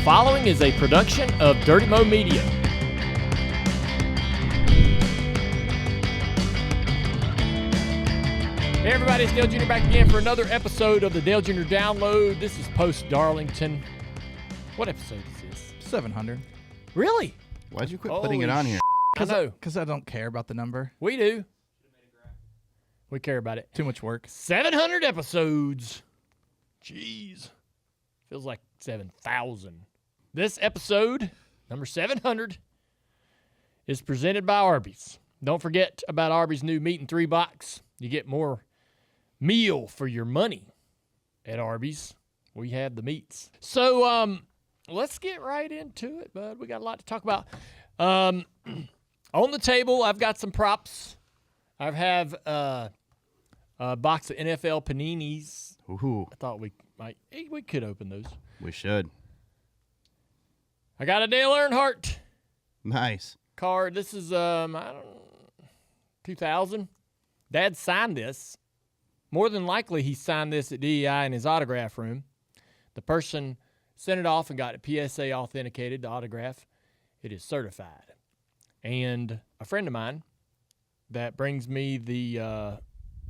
following is a production of Dirty Mo Media. Hey everybody, it's Dale Jr. back again for another episode of the Dale Jr. Download. This is post Darlington. What episode is this? 700. Really? Why'd you quit putting it on here? Because I don't care about the number. We do. We care about it. Too much work. 700 episodes. Jeez. Feels like 7,000. This episode, number 700, is presented by Arby's. Don't forget about Arby's new Meat in 3 box. You get more meal for your money at Arby's. We have the meats. So let's get right into it, bud. We got a lot to talk about. On the table, I've got some props. I have a box of NFL paninis. Ooh, I thought we could open those. we should. I got a Dale Earnhardt Nice. card. This is 2000. Dad signed this. More than likely, he signed this at DEI in his autograph room. The person sent it off and got it PSA authenticated, the autograph. It is certified. And a friend of mine that brings me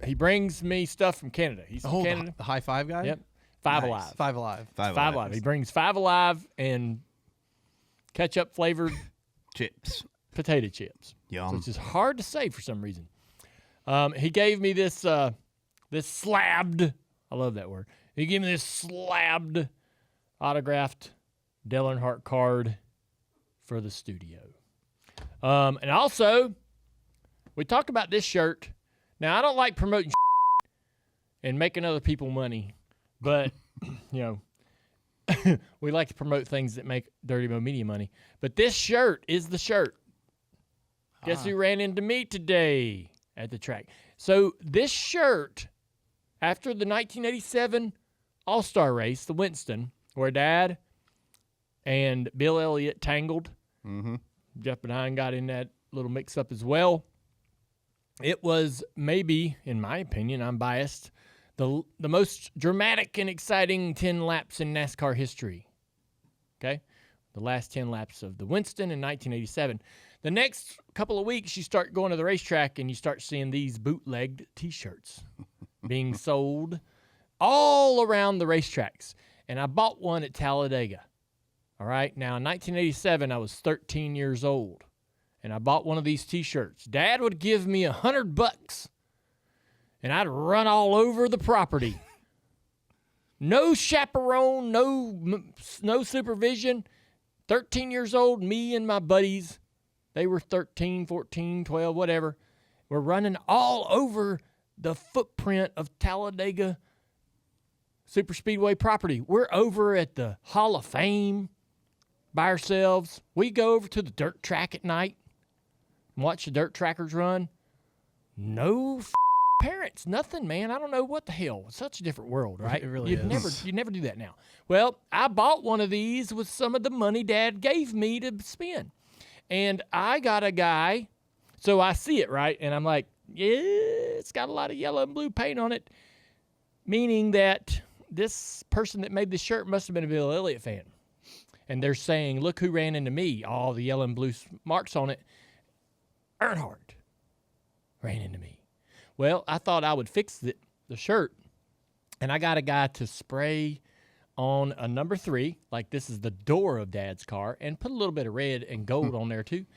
he brings me stuff from Canada. He's from Canada. The high five guy? Yep. Five Nice. Alive. Five Alive. Five Alive. Alive. He brings Five Alive and ketchup flavored Chips. potato chips, Yum. which is hard to say for some reason. He gave me this slabbed. I love that word. He gave me this slabbed autographed Dale Earnhardt card for the studio. And also, we talked about this shirt. Now, I don't like promoting and making other people money, but, we like to promote things that make Dirty Mo Media money. But this shirt is the shirt. Guess who ran into me today at the track? So this shirt, after the 1987 All-Star race, the Winston, where Dad and Bill Elliott tangled, Jeff Benine got in that little mix-up as well. It was maybe, in my opinion, I'm biased, the most dramatic and exciting 10 laps in NASCAR history. Okay? The last 10 laps of the Winston in 1987. The next couple of weeks, you start going to the racetrack and you start seeing these bootlegged T-shirts being sold all around the racetracks. And I bought one at Talladega. All right? Now, in 1987, I was 13 years old. And I bought one of these T-shirts. Dad would give me $100, and I'd run all over the property. No chaperone, no supervision. 13 years old, me and my buddies, they were 13, 14, 12, whatever. We're running all over the footprint of Talladega Superspeedway property. We're over at the Hall of Fame by ourselves. We go over to the dirt track at night and watch the dirt trackers run. No parents, nothing, man. I don't know what the hell. It's such a different world, right? It really is. You'd never do that now. Well, I bought one of these with some of the money Dad gave me to spend. And I got a guy, so I see it, right? And I'm like, yeah, it's got a lot of yellow and blue paint on it, meaning that this person that made this shirt must have been a Bill Elliott fan. And they're saying, look who ran into me, all the yellow and blue marks on it. Earnhardt ran into me. Well, I thought I would fix the shirt, and I got a guy to spray on a number 3, like this is the door of Dad's car, and put a little bit of red and gold on there too.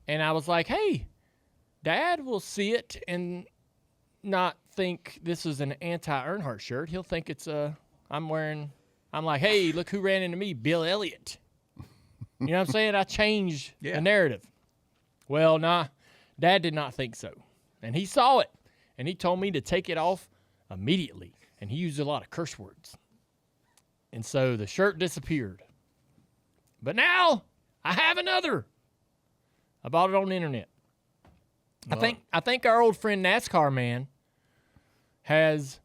And I was like, hey, Dad will see it and not think this is an anti-Earnhardt shirt. He'll think it's I'm like, hey, look who ran into me, Bill Elliott. You know what I'm saying? I changed the narrative. Well, nah, Dad did not think so. And he saw it, and he told me to take it off immediately. And he used a lot of curse words. And so the shirt disappeared. But now I have another. I bought it on the internet. Well, I think our old friend NASCAR man has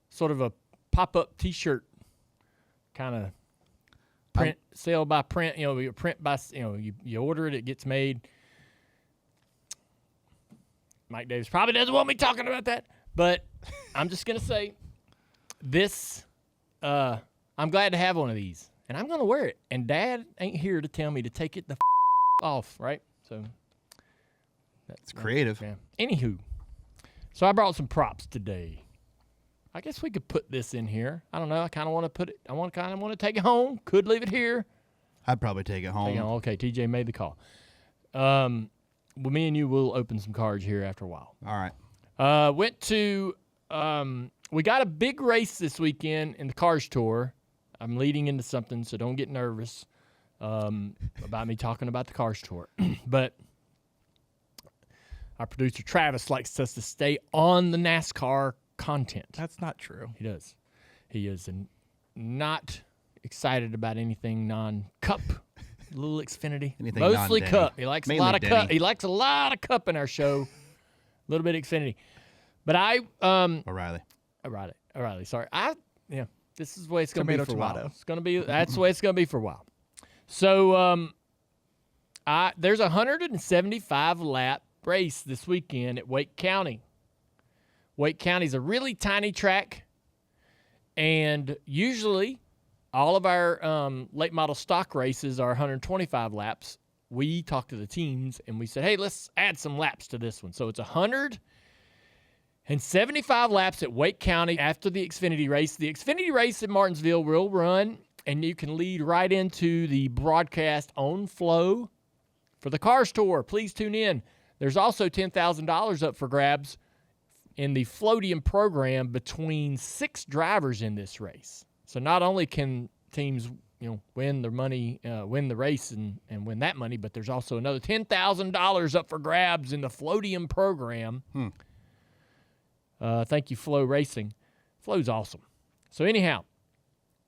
sort of a pop-up T-shirt kind of print, sale by print. You print by, you order it, it gets made. Mike Davis probably doesn't want me talking about that, but I'm just going to say this, I'm glad to have one of these. and I'm going to wear it. And Dad ain't here to tell me to take it the off, right? So It's creative. yeah. Anywho, so I brought some props today. I guess we could put this in here. I don't know. I kind of want to put it. I kind of want to take it home. Could leave it here. I'd probably take it home. Okay, TJ made the call. Well, me and you will open some cards here after a while. All right. Went to. We got a big race this weekend in the Cars Tour. I'm leading into something, so don't get nervous about me talking about the Cars Tour. But our producer Travis likes us to stay on the NASCAR content. That's not true. He does. He is not excited about anything non-cup. Little Xfinity. Anything mostly non-Denny. cup. He likes Mainly a lot of Denny. cup. He likes a lot of cup in our show. A little bit of Xfinity. But O'Reilly. O'Reilly. Sorry. This is the way it's going to be for a while. Tomato. It's going to be. That's the way it's going to be for a while. So there's a 175 lap race this weekend at Wake County. Wake County's a really tiny track, and usually all of our late model stock races are 125 laps. We talked to the teams and we said, hey, let's add some laps to this one. So it's 175 laps at Wake County after the Xfinity race. The Xfinity race in Martinsville will run, and you can lead right into the broadcast on Flow for the Cars Tour. Please tune in. There's also $10,000 up for grabs in the Floatium program between 6 drivers in this race. So not only can teams, win their money, win the race and win that money, but there's also another $10,000 up for grabs in the Floatium program. Thank you, Flow Racing. Flow's awesome. So anyhow,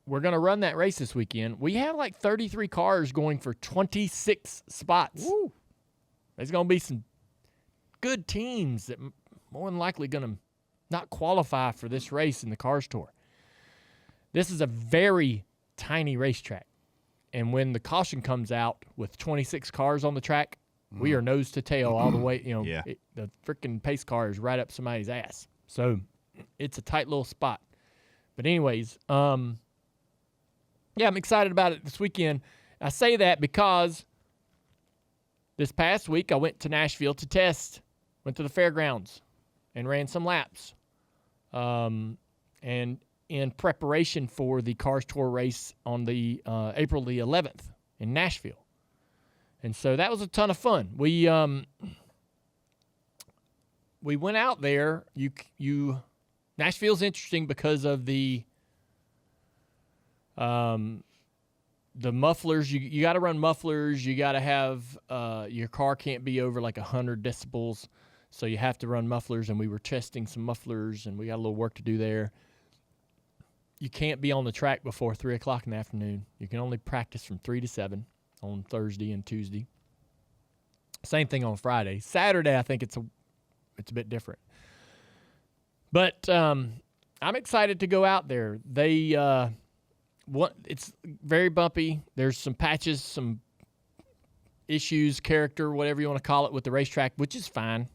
we're going to run that race this weekend. We have like 33 cars going for 26 spots. Woo. There's going to be some good teams that more than likely going to not qualify for this race in the Cars Tour. This is a very tiny racetrack. And when the caution comes out with 26 cars on the track, we are nose to tail all the way. Yeah. The freaking pace car is right up somebody's ass. So it's a tight little spot. But anyways, I'm excited about it this weekend. I say that because this past week I went to Nashville to test. Went to the Fairgrounds and ran some laps. And in preparation for the Cars Tour race on the April the 11th in Nashville. And so that was a ton of fun. We went out there. Nashville's interesting because of the mufflers. You got to run mufflers. You got to have your car can't be over like 100 decibels, so you have to run mufflers. And we were testing some mufflers, and we got a little work to do there. You can't be on the track before 3 o'clock in the afternoon. You can only practice from 3 to 7 on Thursday and Tuesday. Same thing on Friday. Saturday, I think it's a bit different. But I'm excited to go out there. It's very bumpy. There's some patches, some issues, character, whatever you want to call it, with the racetrack, which is fine.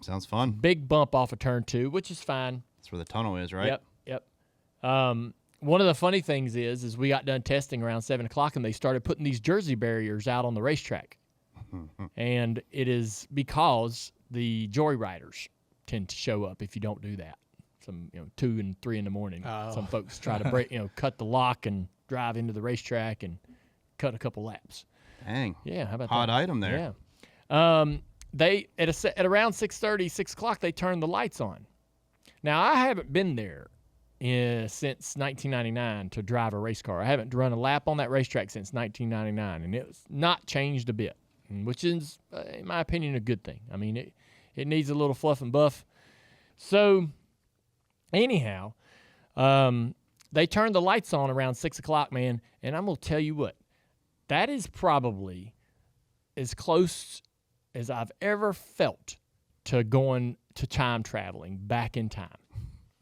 Sounds fun. Big bump off of turn 2, which is fine. That's where the tunnel is, right? Yep. One of the funny things is we got done testing around 7 o'clock, and they started putting these jersey barriers out on the racetrack. And it is because the joyriders tend to show up if you don't do that. Some 2 and 3 in the morning. Oh. Some folks try to break, cut the lock and drive into the racetrack and cut a couple laps. Dang. Yeah, how about Hot that? item there. Yeah. They at around 6:30, 6 o'clock, they turned the lights on. Now I haven't been there since 1999 to drive a race car. I haven't run a lap on that racetrack since 1999, and it's not changed a bit, which is, in my opinion, a good thing. I mean, it needs a little fluff and buff. So, anyhow, they turned the lights on around 6 o'clock, man, and I'm going to tell you what, that is probably as close as I've ever felt to going to time traveling back in time.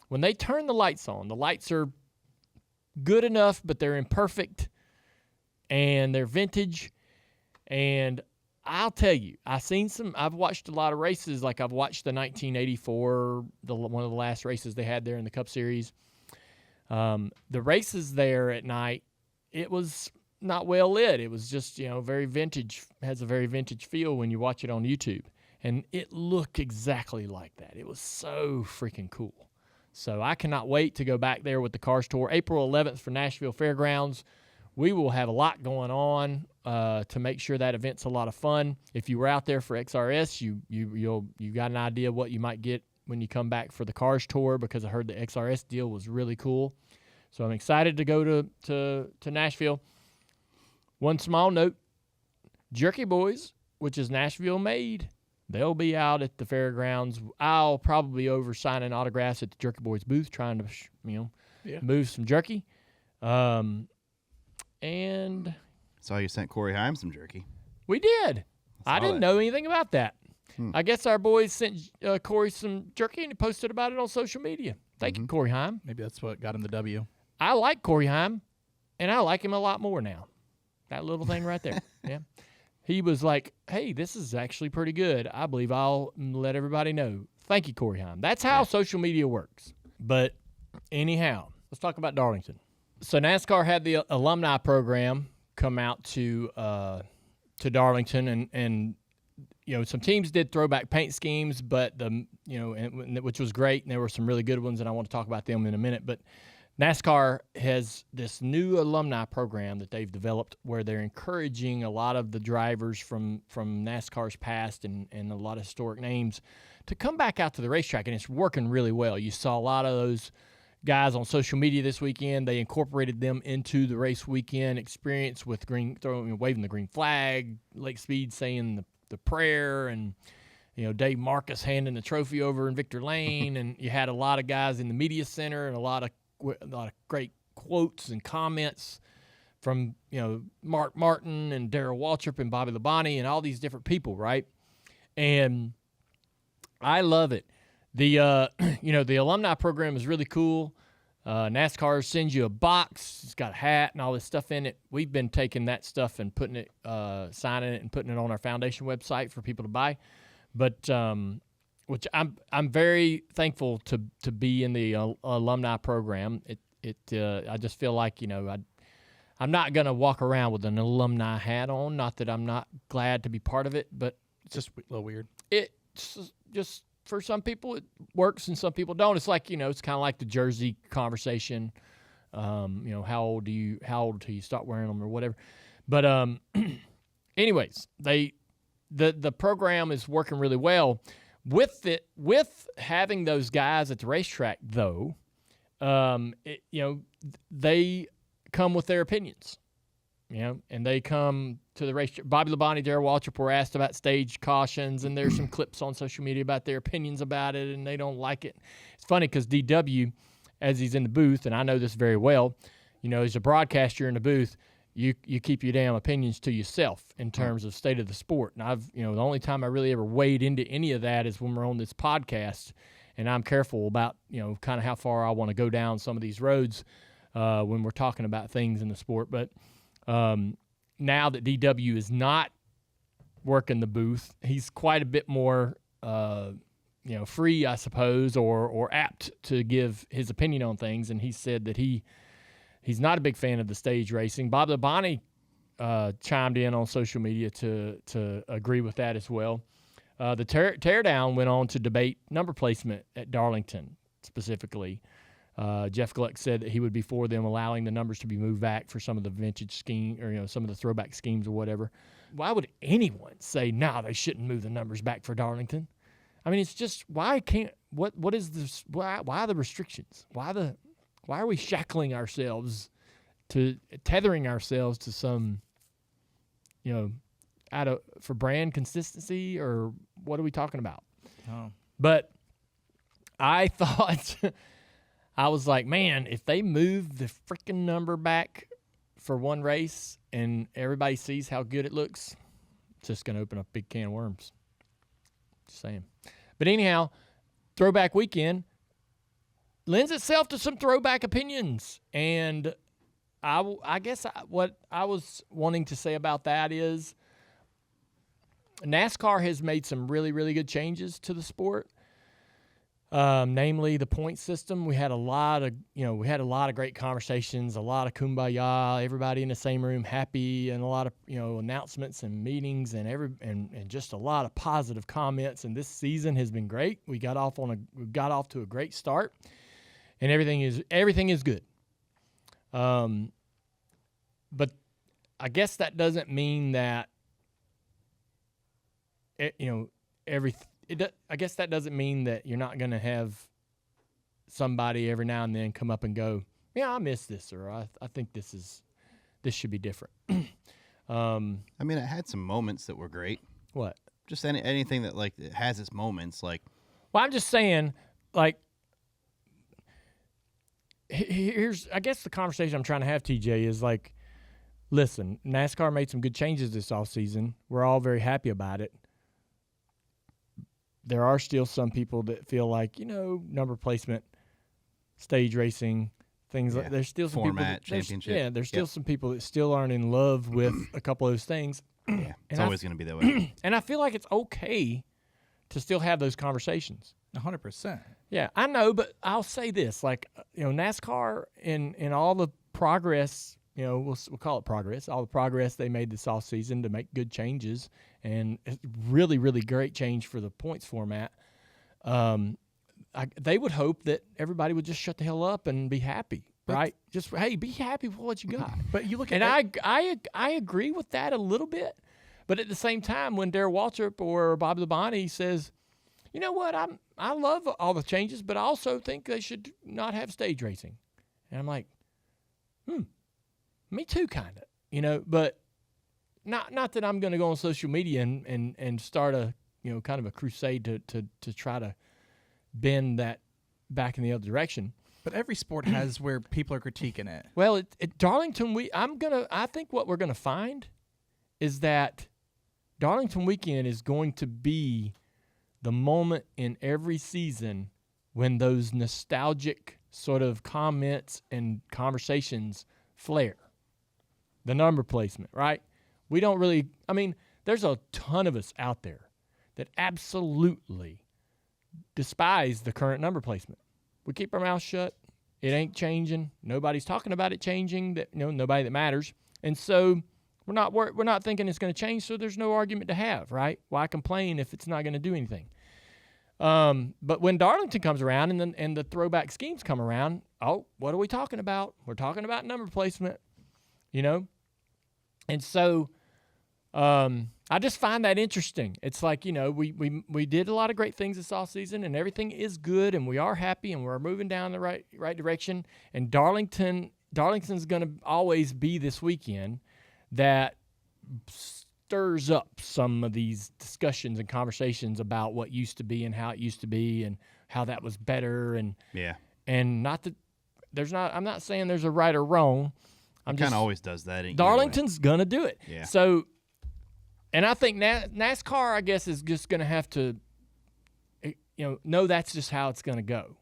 When they turn the lights on, the lights are good enough, but they're imperfect, and they're vintage. And I'll tell you, I've watched a lot of races. Like I've watched the 1984, one of the last races they had there in the Cup Series. The races there at night it was not well lit. It was just, very vintage, has a very vintage feel when you watch it on YouTube. And it looked exactly like that. It was so freaking cool. So I cannot wait to go back there with the Cars Tour. April 11th for Nashville Fairgrounds. We will have a lot going on to make sure that event's a lot of fun. If you were out there for XRS, you got an idea what you might get when you come back for the Cars Tour, because I heard the XRS deal was really cool. So I'm excited to go to Nashville. One small note, Jerky Boys, which is Nashville made, they'll be out at the fairgrounds. I'll probably be over signing autographs at the Jerky Boys booth, trying to, move some jerky. And Saw you sent Corey Heim some jerky. we did. I saw didn't that. know anything about that. I guess our boys sent Corey some jerky and he posted about it on social media. Thank you, Corey Heim. Maybe that's what got him the W. I like Corey Heim, and I like him a lot more now. That little thing right there. Yeah. He was like, hey, this is actually pretty good. I believe I'll let everybody know. Thank you, Corey Heim. That's how social media works. But anyhow, let's talk about Darlington. So NASCAR had the alumni program come out to Darlington, and some teams did throwback paint schemes, but which was great, and there were some really good ones, and I want to talk about them in a minute. But NASCAR has this new alumni program that they've developed where they're encouraging a lot of the drivers from NASCAR's past and a lot of historic names to come back out to the racetrack, and it's working really well. You saw a lot of those guys on social media this weekend. They incorporated them into the race weekend experience with waving the green flag, Lake Speed saying the prayer, and Dave Marcus handing the trophy over in Victor Lane, and you had a lot of guys in the media center and a lot of great quotes and comments from Mark Martin and Darrell Waltrip and Bobby Labonte and all these different people, right? And I love it. The the alumni program is really cool. NASCAR sends you a box. It's got a hat and all this stuff in it. We've been taking that stuff and putting it, signing it and putting it on our foundation website for people to buy. But which I'm very thankful to be in the alumni program. I just feel like I'm not gonna walk around with an alumni hat on. Not that I'm not glad to be part of it, but It's just a little weird. it's just, for some people it works and some people don't. It's like it's kind of like the jersey conversation. How old till you start wearing them or whatever. But anyways, the program is working really well. With having those guys at the racetrack, though, they come with their opinions, and they come to the racetrack. Bobby Labonte, Darrell Waltrip were asked about stage cautions, and there's some clips on social media about their opinions about it, and they don't like it. It's funny because DW, as he's in the booth, and I know this very well, as a broadcaster in the booth, you keep your damn opinions to yourself in terms of state of the sport. And I've, the only time I really ever wade into any of that is when we're on this podcast, and I'm careful about, kind of how far I want to go down some of these roads when we're talking about things in the sport. But now that DW is not working the booth, he's quite a bit more, free, I suppose, or apt to give his opinion on things. And he said that he's not a big fan of the stage racing. Bob Labonte chimed in on social media to agree with that as well. The Teardown went on to debate number placement at Darlington specifically. Jeff Gluck said that he would be for them allowing the numbers to be moved back for some of the vintage scheme or some of the throwback schemes or whatever. Why would anyone say they shouldn't move the numbers back for Darlington? I mean, it's just what is this? Why the restrictions? Why are we shackling ourselves tethering ourselves to some, for brand consistency, or what are we talking about? Oh. But I thought, I was like, man, if they move the freaking number back for one race and everybody sees how good it looks, it's just going to open up a big can of worms. Just saying. But anyhow, Throwback Weekend lends itself to some throwback opinions. And I guess what I was wanting to say about that is NASCAR has made some really, really good changes to the sport. namely the point system. We had a lot of great conversations, a lot of kumbaya, everybody in the same room happy, and a lot of announcements and meetings and just a lot of positive comments. And this season has been great. We got off to a great start, and everything is good. But I guess that doesn't mean that I guess that doesn't mean that you're not going to have somebody every now and then come up and go, yeah, I miss this, or I think this should be different. I mean, it had some moments that were great. What? Just anything that it has its moments. Well, I'm just saying, here's I guess the conversation I'm trying to have, TJ, is listen, NASCAR made some good changes this offseason. We're all very happy about it. There are still some people that feel number placement, stage racing, things like there's still some format, people championship. Yeah, there's still some people that still aren't in love with a couple of those things. Yeah, it's always going to be that way. And I feel like it's okay to still have those conversations. 100%. Yeah, I know, but I'll say this: NASCAR in all the progress. We'll call it progress. All the progress they made this offseason to make good changes, and really, really great change for the points format. They would hope that everybody would just shut the hell up and be happy, right? Just be happy with what you got. But you look at I agree with that a little bit, but at the same time, when Darrell Waltrip or Bobby Labonte says, you know what, I love all the changes, but I also think they should not have stage racing, and I'm like, me too, kind of, but not that I'm going to go on social media and start a kind of a crusade to try to bend that back in the other direction. But every sport has where people are critiquing it. Well, at Darlington, I think what we're gonna find is that Darlington weekend is going to be the moment in every season when those nostalgic sort of comments and conversations flare. The number placement, right? We don't really, there's a ton of us out there that absolutely despise the current number placement. We keep our mouth shut. It ain't changing. Nobody's talking about it changing. Nobody that matters. And so we're not thinking it's going to change, so there's no argument to have, right? Why complain if it's not going to do anything? But when Darlington comes around and the throwback schemes come around, what are we talking about? We're talking about number placement. And so I just find that interesting. It's we did a lot of great things this offseason, and everything is good, and we are happy, and we're moving down the right direction. And Darlington's going to always be this weekend that stirs up some of these discussions and conversations about what used to be and how it used to be and how that was better. And not that I'm not saying there's a right or wrong. It kind of always does that. Darlington's going to do it. Yeah. So, and I think NASCAR, I guess, is just going to have to, know that's just how it's going to go.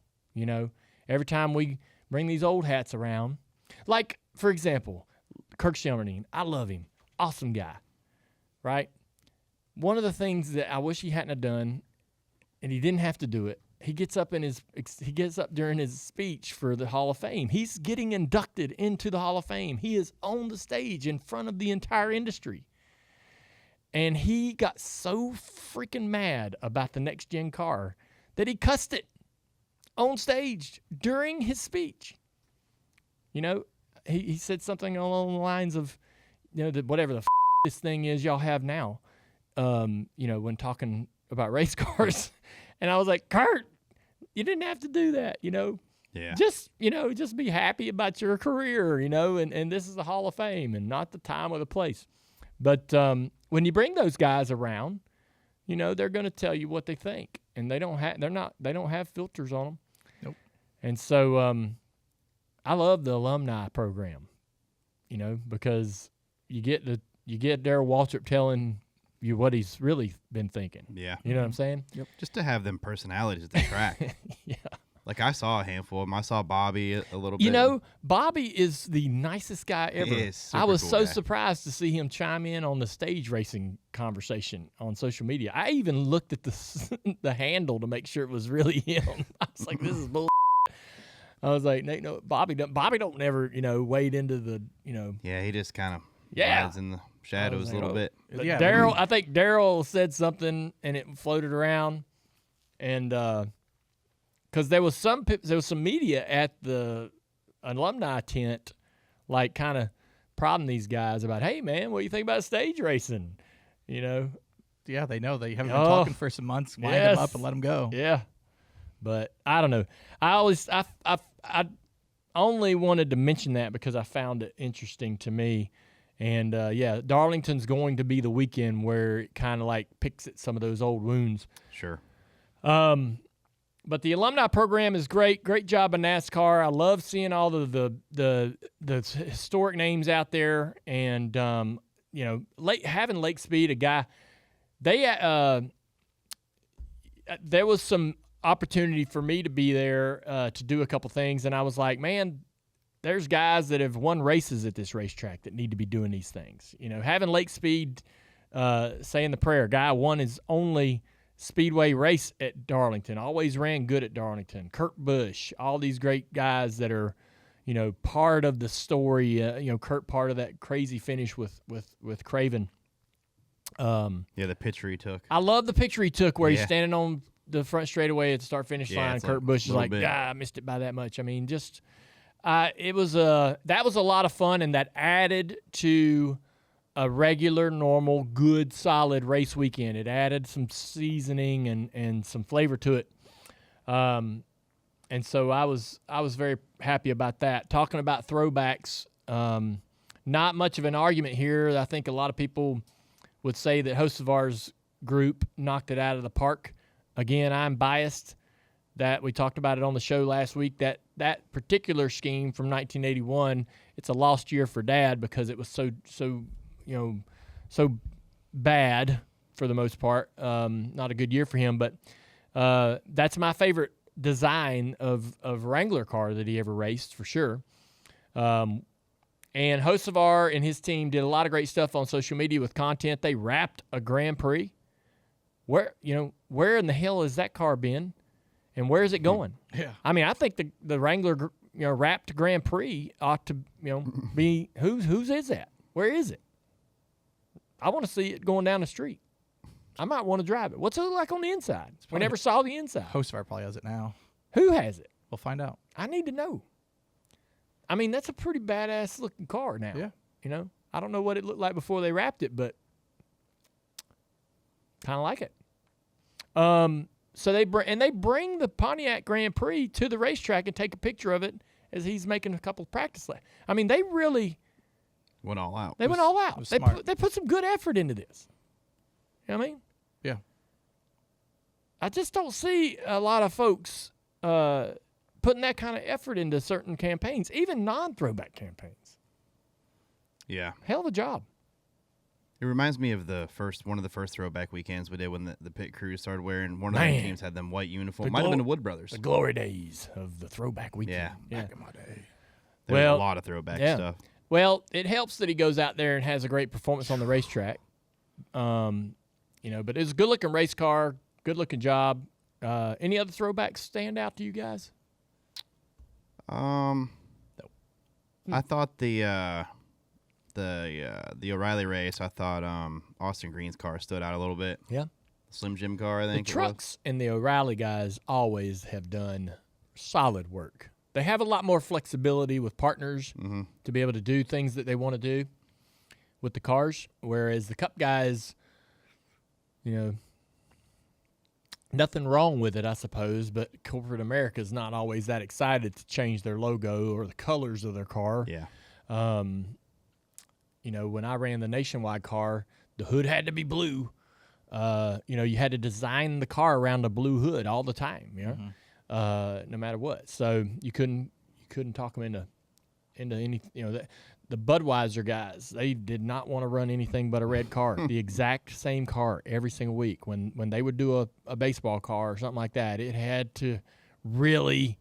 Every time we bring these old hats around, like, for example, Kirk Shelmerdine, I love him. Awesome guy, right? One of the things that I wish he hadn't have done, and he didn't have to do it, he gets up during his speech for the Hall of Fame. He's getting inducted into the Hall of Fame. He is on the stage in front of the entire industry. And he got so freaking mad about the next gen car that he cussed it on stage during his speech. He said something along the lines of, that whatever the this thing is y'all have now, when talking about race cars. And I was like, Kurt, you didn't have to do that, Yeah. Just be happy about your career, and this is the Hall of Fame and not the time or the place. But when you bring those guys around, they're going to tell you what they think, and they don't have filters on them. Nope. And so I love the alumni program, because you get Darrell Waltrip telling you what he's really been thinking. Yeah. You know what I'm saying? Yep. Just to have them personalities at the track. Yeah. Like, I saw a handful of them. I saw Bobby a little bit. You know, Bobby is the nicest guy ever. He is. I was Super so cool guy. surprised to see him chime in on the stage racing conversation on social media. I even looked at the handle to make sure it was really him. I was like, this is bull. I was like, Nate, no, Bobby don't never, wade into the, Yeah, he just kind of Yeah. rides in the shadows a little bit. But Yeah, Daryl, I think Daryl said something and it floated around, and because there was some media at the alumni tent, like kind of prodding these guys about, hey man, what do you think about stage racing? Yeah, they know. They haven't been Oh, talking for some months. Wind them up and let them go. Yeah, but I don't know. I only wanted to mention that because I found it interesting to me. And, Darlington's going to be the weekend where it kind of like picks at some of those old wounds. Sure. But the alumni program is great. Great job of NASCAR. I love seeing all the historic names out there. And, having Lake Speed, a guy, there was some opportunity for me to be there to do a couple things. And I was like, man, there's guys that have won races at this racetrack that need to be doing these things. Having Lake Speed saying the prayer. Guy won his only speedway race at Darlington. Always ran good at Darlington. Kurt Busch. All these great guys that are, part of the story. Kurt part of that crazy finish with Craven. The picture he took. I love the picture he took where he's Yeah. standing on the front straightaway at the start-finish line. it's Kurt like Busch is little like, bit. I missed it by that much. I mean, just that was a lot of fun, and that added to a regular, normal, good, solid race weekend. It added some seasoning and some flavor to it. And so I was very happy about that. Talking about throwbacks, not much of an argument here. I think a lot of people would say that Hocevar's group knocked it out of the park. Again, I'm biased. That we talked about it on the show last week. That particular scheme from 1981, it's a lost year for Dad because it was so bad for the most part. Not a good year for him, but that's my favorite design of Wrangler car that he ever raced in for sure. And Hocevar and his team did a lot of great stuff on social media with content. They wrapped a Grand Prix. Where in the hell has that car been, and where is it going? Yeah. I mean, I think the Wrangler wrapped Grand Prix ought to be whose is that? Where is it? I want to see it going down the street. I might want to drive it. What's it look like on the inside? We never saw the inside. Hocevar probably has it now. Who has it? We'll find out. I need to know. I mean, that's a pretty badass looking car now. Yeah. I don't know what it looked like before they wrapped it, but kind of like it. So they bring the Pontiac Grand Prix to the racetrack and take a picture of it as he's making a couple of practice laps. I mean, they really Went all out. went all out. was They smart. put some good effort into this. You know what I mean? Yeah. I just don't see a lot of folks putting that kind of effort into certain campaigns, even non-throwback campaigns. Yeah. Hell of a job. It reminds me of one of the first throwback weekends we did when the pit crew started wearing. One of the Man. teams had them white uniform. The Might have been glo- the Wood Brothers. The glory days of the throwback weekend. Yeah. Back in my day. There's Well, a lot of throwback yeah. stuff. Well, it helps that he goes out there and has a great performance on the racetrack. But it's a good-looking race car, good-looking job. Any other throwbacks stand out to you guys? I thought the O'Reilly race. I thought Austin Green's car stood out a little bit. Yeah. Slim Jim car, I The think. trucks and the O'Reilly guys always have done solid work. They have a lot more flexibility with partners to be able to do things that they want to do with the cars, whereas the Cup guys, nothing wrong with it, I suppose, but corporate America is not always that excited to change their logo or the colors of their car. Yeah. When I ran the Nationwide car, the hood had to be blue. You had to design the car around a blue hood all the time, no matter what. So you couldn't talk them into any, the Budweiser guys, they did not want to run anything but a red car, the exact same car every single week. When they would do a baseball car or something like that, it had to really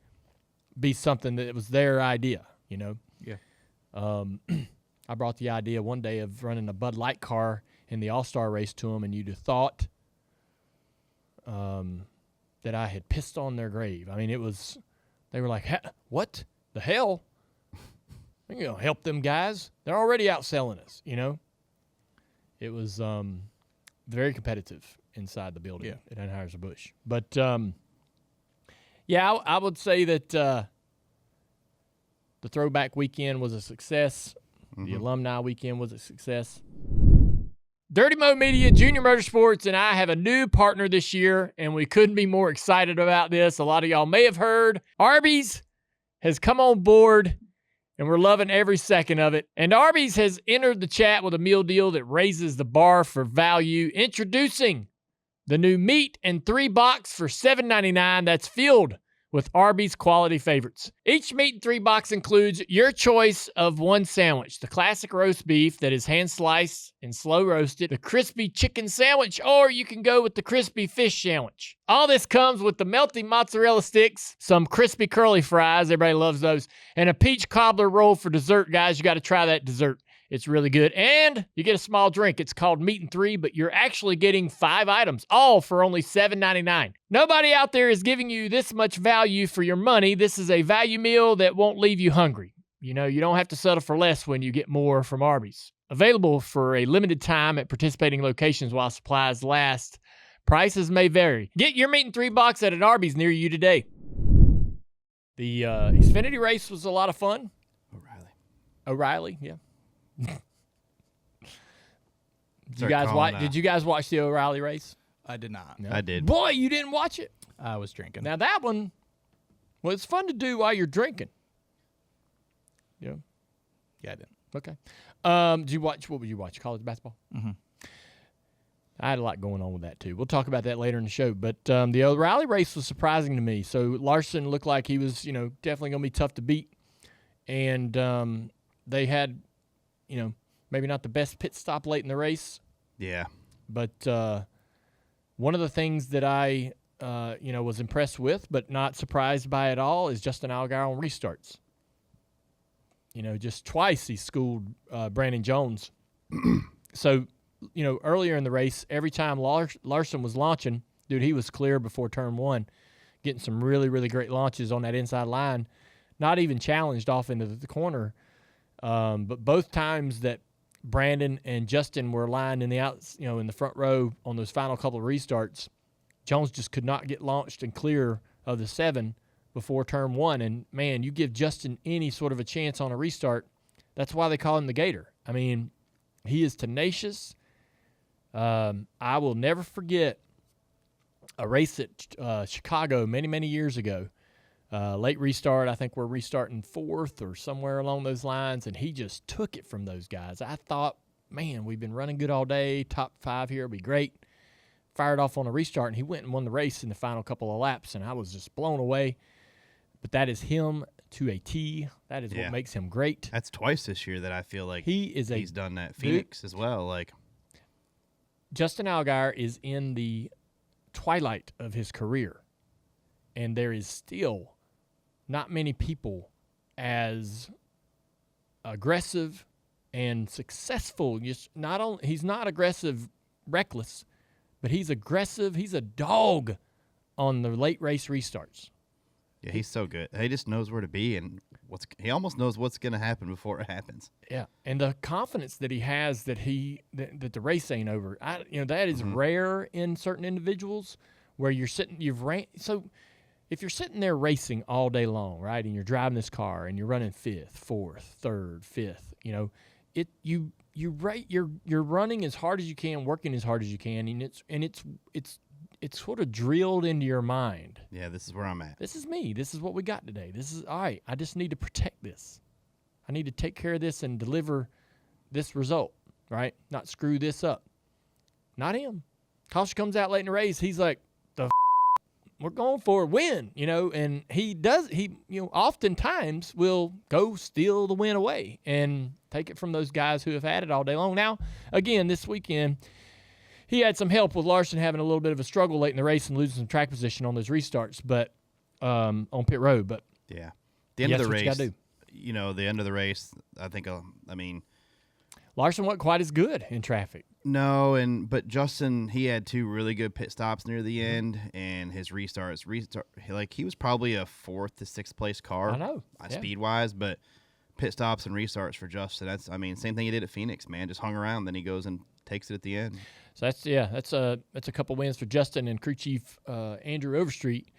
be something that was their idea, you know? Yeah. I brought the idea one day of running a Bud Light car in the All-Star race to them, and you'd have thought that I had pissed on their grave. I mean, they were like, what the hell? You know, help them guys. They're already outselling us, you know? It was very competitive inside the building at Anheuser-Busch. But, I would say that the Throwback weekend was a success. Mm-hmm. The Alumni weekend was a success. Dirty Mo Media, Junior Motorsports, and I have a new partner this year, and we couldn't be more excited about this. A lot of y'all may have heard Arby's has come on board, and we're loving every second of it. And Arby's has entered the chat with a meal deal that raises the bar for value. Introducing the new meat and 3 box for $7.99 that's filled with Arby's quality favorites. Each meat and 3 box includes your choice of one sandwich: the classic roast beef that is hand sliced and slow roasted, the crispy chicken sandwich, or you can go with the crispy fish sandwich. All this comes with the melty mozzarella sticks, some crispy curly fries, everybody loves those, and a peach cobbler roll for dessert. Guys, you got to try that dessert. It's really good. And you get a small drink. It's called Meat and 3, but you're actually getting 5 items, all for only $7.99. Nobody out there is giving you this much value for your money. This is a value meal that won't leave you hungry. You know, you don't have to settle for less when you get more from Arby's. Available for a limited time at participating locations while supplies last. Prices may vary. Get your Meat and 3 box at an Arby's near you today. The Xfinity race was a lot of fun. O'Reilly, yeah. Did you guys watch the O'Reilly race? I did not. No? I did. Boy, you didn't watch it. I was drinking. Now that one, well, it's fun to do while you're drinking. Yeah. Yeah, I did. Okay. Did you watch? What would you watch? College basketball. Mm-hmm. I had a lot going on with that too. We'll talk about that later in the show. But the O'Reilly race was surprising to me. So Larson looked like he was, definitely going to be tough to beat, and they had, maybe not the best pit stop late in the race. Yeah. But one of the things that I, was impressed with but not surprised by at all is Justin Allgaier on restarts. Just twice he schooled Brandon Jones. So, earlier in the race, every time Larson was launching, dude, he was clear before turn 1, getting some really, really great launches on that inside line, not even challenged off into the corner. But both times that Brandon and Justin were lined in the in the front row on those final couple of restarts, Jones just could not get launched and clear of the 7 before turn 1. And man, you give Justin any sort of a chance on a restart, that's why they call him the Gator. I mean, he is tenacious. I will never forget a race at Chicago many, many years ago. Late restart, I think we're restarting 4th or somewhere along those lines, and he just took it from those guys. I thought, man, we've been running good all day. Top 5 here will be great. Fired off on a restart, and he went and won the race in the final couple of laps, and I was just blown away. But that is him to a T. That is what makes him great. That's twice this year that I feel like he's done that. Phoenix as well. Like Justin Allgaier is in the twilight of his career, and there is still not many people as aggressive and successful. He's not aggressive, reckless, but he's aggressive. He's a dog on the late race restarts. Yeah, he's so good. He just knows where to be, and he almost knows what's going to happen before it happens. Yeah, and the confidence that he has that the race ain't over. That is rare in certain individuals where you're sitting. So if you're sitting there racing all day long, right, and you're driving this car and you're running 5th, 4th, 3rd, 5th, you're running as hard as you can, working as hard as you can, and it's sort of drilled into your mind. Yeah, this is where I'm at. This is me. This is what we got today. This is all right. I just need to protect this. I need to take care of this and deliver this result, right? Not screw this up. Not him. Caution comes out late in the race. He's like, we're going for a win, and he does. He, oftentimes will go steal the win away and take it from those guys who have had it all day long. Now, again, this weekend, he had some help with Larson having a little bit of a struggle late in the race and losing some track position on those restarts. But on pit road. But Yeah. The end of the that's what you race, gotta do. the end of the race, I think, Larson wasn't quite as good in traffic. no, but Justin, he had 2 really good pit stops near the end, and his restart, like, he was probably a 4th to 6th place car. I know. Yeah. Speed-wise, but pit stops and restarts for Justin, same thing he did at Phoenix, man, just hung around, then he goes and takes it at the end. So that's a couple wins for Justin and crew chief Andrew Overstreet.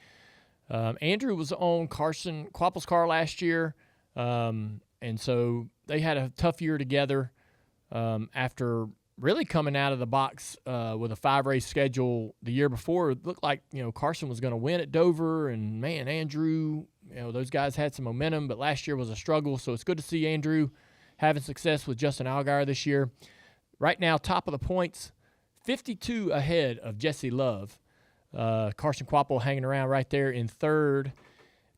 Andrew was on Carson Quapple's car last year, and so they had a tough year together after really coming out of the box with a 5-race schedule the year before. It looked like Carson was going to win at Dover, and man, Andrew, those guys had some momentum, but last year was a struggle. So it's good to see Andrew having success with Justin Allgaier this year. Right now, top of the points, 52 ahead of Jesse Love. Carson Quapple hanging around right there in 3rd.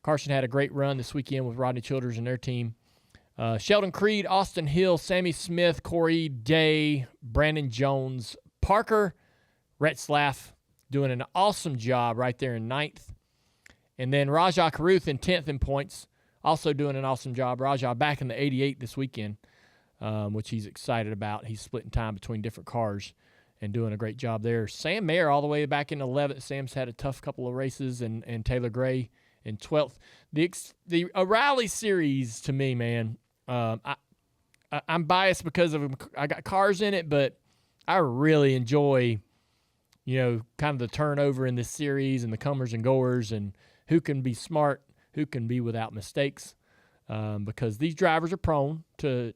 Carson had a great run this weekend with Rodney Childers and their team. Sheldon Creed, Austin Hill, Sammy Smith, Corey Day, Brandon Jones, Parker Retzlaff doing an awesome job right there in 9th. And then Rajah Caruth in 10th in points, also doing an awesome job. Rajah back in the 88 this weekend, which he's excited about. He's splitting time between different cars and doing a great job there. Sam Mayer all the way back in 11th. Sam's had a tough couple of races, and Taylor Gray in 12th. The O'Reilly series, to me, man, I'm biased because of I got cars in it, but I really enjoy, kind of the turnover in this series and the comers and goers and who can be smart, who can be without mistakes, because these drivers are prone to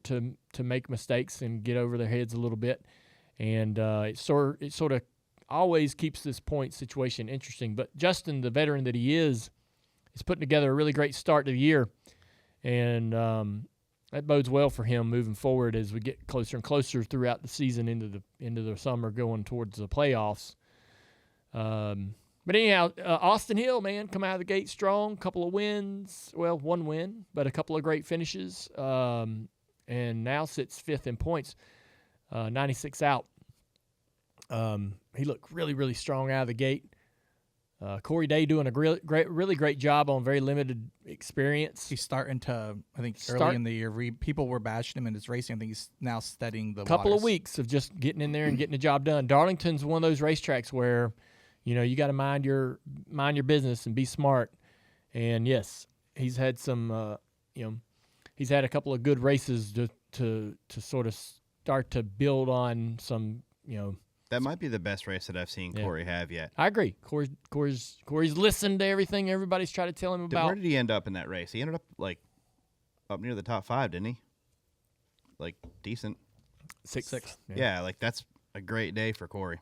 make mistakes and get over their heads a little bit. And it sort of always keeps this point situation interesting. But Justin, the veteran that he is putting together a really great start to the year, and that bodes well for him moving forward as we get closer and closer throughout the season into the summer, going towards the playoffs. But anyhow, Austin Hill, man, come out of the gate strong, couple of wins, well, 1 win, but a couple of great finishes, and now sits 5th in points. 96 out. He looked really, really strong out of the gate. Corey Day doing a really great job on very limited experience. He's starting to, I think, early in the year, people were bashing him in his racing. I think he's now studying the couple waters. of weeks of just getting in there and getting the job done. Darlington's one of those racetracks where, you got to mind your business and be smart. And yes, he's had some, he's had a couple of good races to sort of start to build on some, That might be the best race that I've seen Corey have yet. I agree. Corey's listened to everything everybody's tried to tell him about. Where did he end up in that race? He ended up up near the top 5, didn't he? Like decent. Sixth. Yeah, that's a great day for Corey.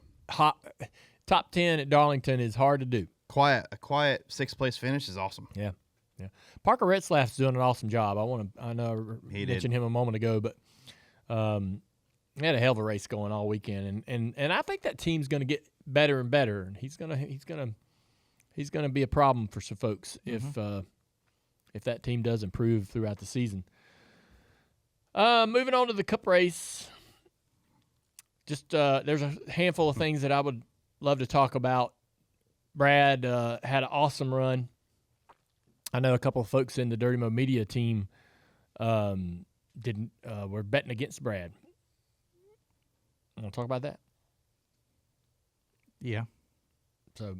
Top 10 at Darlington is hard to do. A quiet 6th place finish is awesome. Yeah. Parker Retzlaff's doing an awesome job. I know I mentioned him a moment ago, but he had a hell of a race going all weekend, and I think that team's going to get better and better. And he's gonna be a problem for some folks if that team does improve throughout the season. Moving on to the Cup race, just there's a handful of things that I would love to talk about. Brad had an awesome run. I know a couple of folks in the Dirty Mo Media team were betting against Brad. Want to talk about that? Yeah. So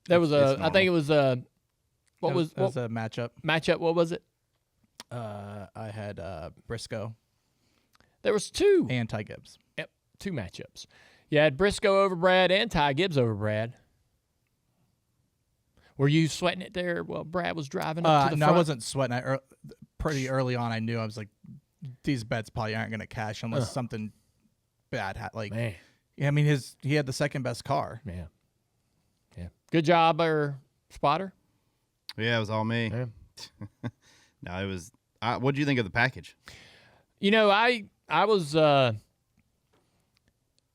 that was I think it was what was a matchup. Matchup. What was it? I had Briscoe. There was 2 and Ty Gibbs. Yep, 2 matchups. You had Briscoe over Brad and Ty Gibbs over Brad. Were you sweating it there? Well, Brad was driving up to the front. I wasn't sweating. Pretty early on, I knew I was like, these bets probably aren't going to cash unless something bad. Man. Yeah, I mean, he had the second best car. Yeah. Good job, spotter. Yeah, it was all me. Yeah. No, it was. What did you think of the package? I was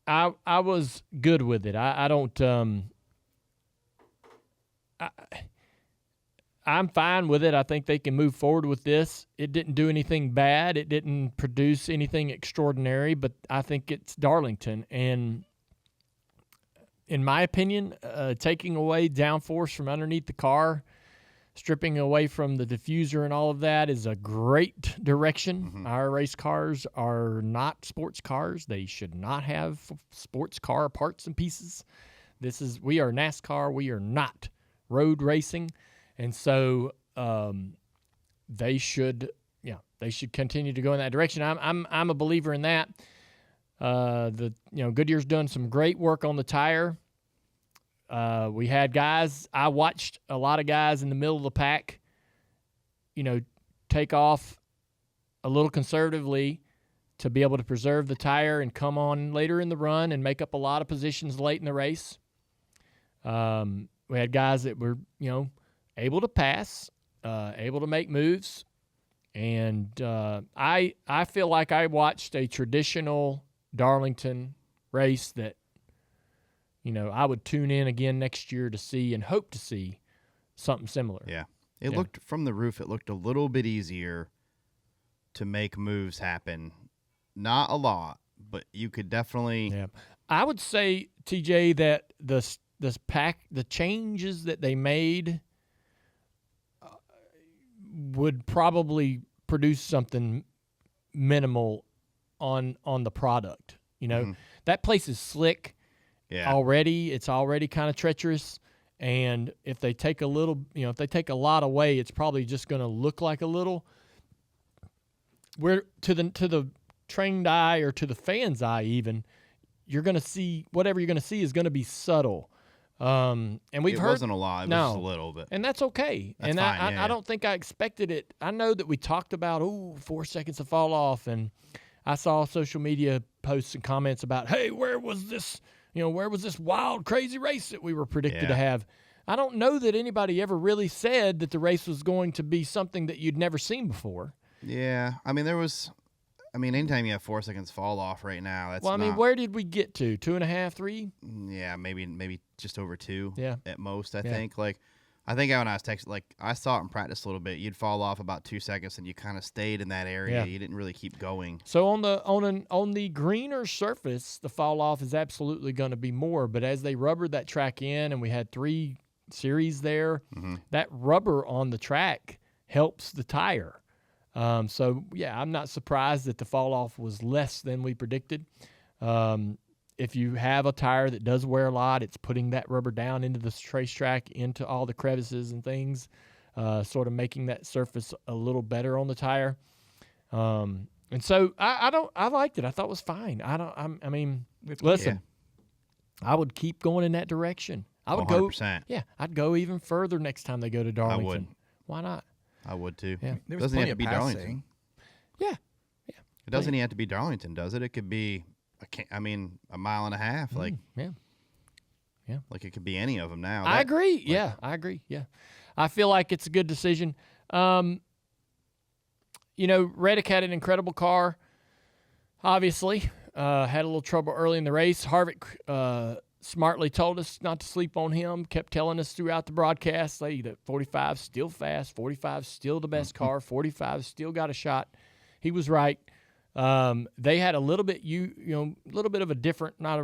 I was good with it. I don't. I'm fine with it. I think they can move forward with this. It didn't do anything bad. It didn't produce anything extraordinary, but I think it's Darlington. And in my opinion, taking away downforce from underneath the car stripping away from the diffuser and all of that is a great direction. Our race cars are not sports cars. They should not have sports car parts and pieces. We are NASCAR. We are not road racing. And so they should continue to go in that direction. I'm a believer in that. Goodyear's done some great work on the tire. We had guys. I watched a lot of guys in the middle of the pack, take off a little conservatively to be able to preserve the tire and come on later in the run and make up a lot of positions late in the race. We had guys that were, able to pass, able to make moves. And I feel like I watched a traditional Darlington race that, I would tune in again next year to see and hope to see something similar. Yeah. It looked, from the roof, it looked a little bit easier to make moves happen. Not a lot, but you could definitely. Yeah. I would say, TJ, that the changes that they made would probably produce something minimal on the product. That place is slick already. It's already kind of treacherous, and if they take a lot away, it's probably just going to look like a little. Where to the trained eye or to the fan's eye, even, you're going to see whatever you're going to see is going to be subtle. And we've heard, wasn't a lot. It was just a little bit. And that's okay. That's and fine, I don't think I expected it. I know that we talked about, 4 seconds to fall off. And I saw social media posts and comments about, hey, where was this wild, crazy race that we were predicted to have? I don't know that anybody ever really said that the race was going to be something that you'd never seen before. Yeah. Anytime you have 4 seconds fall off right now, that's where did we get to? 2.5, 3? Yeah, maybe just over 2 at most, I think. I think when I was texting, I saw it in practice a little bit. You'd fall off about 2 seconds, and you kind of stayed in that area. Yeah. You didn't really keep going. So on the greener surface, the fall off is absolutely going to be more. But as they rubbered that track in, and we had 3 series there, that rubber on the track helps the tire. I'm not surprised that the fall off was less than we predicted. If you have a tire that does wear a lot, it's putting that rubber down into the racetrack, into all the crevices and things, sort of making that surface a little better on the tire. And so I liked it. I thought it was fine. Listen, I would keep going in that direction. I would 100%. I'd go even further next time they go to Darlington. I would. Why not? I would too. Yeah. There was plenty of passing. Yeah. It doesn't even have to be Darlington, does it? It could be, a mile and a half. Like it could be any of them now. I agree. I agree. Yeah. I feel like it's a good decision. Reddick had an incredible car, obviously. Had a little trouble early in the race. Harvick smartly told us not to sleep on him, kept telling us throughout the broadcast that 45 still fast, 45 still the best car, 45 still got a shot. He was right. They had a little bit of a different, not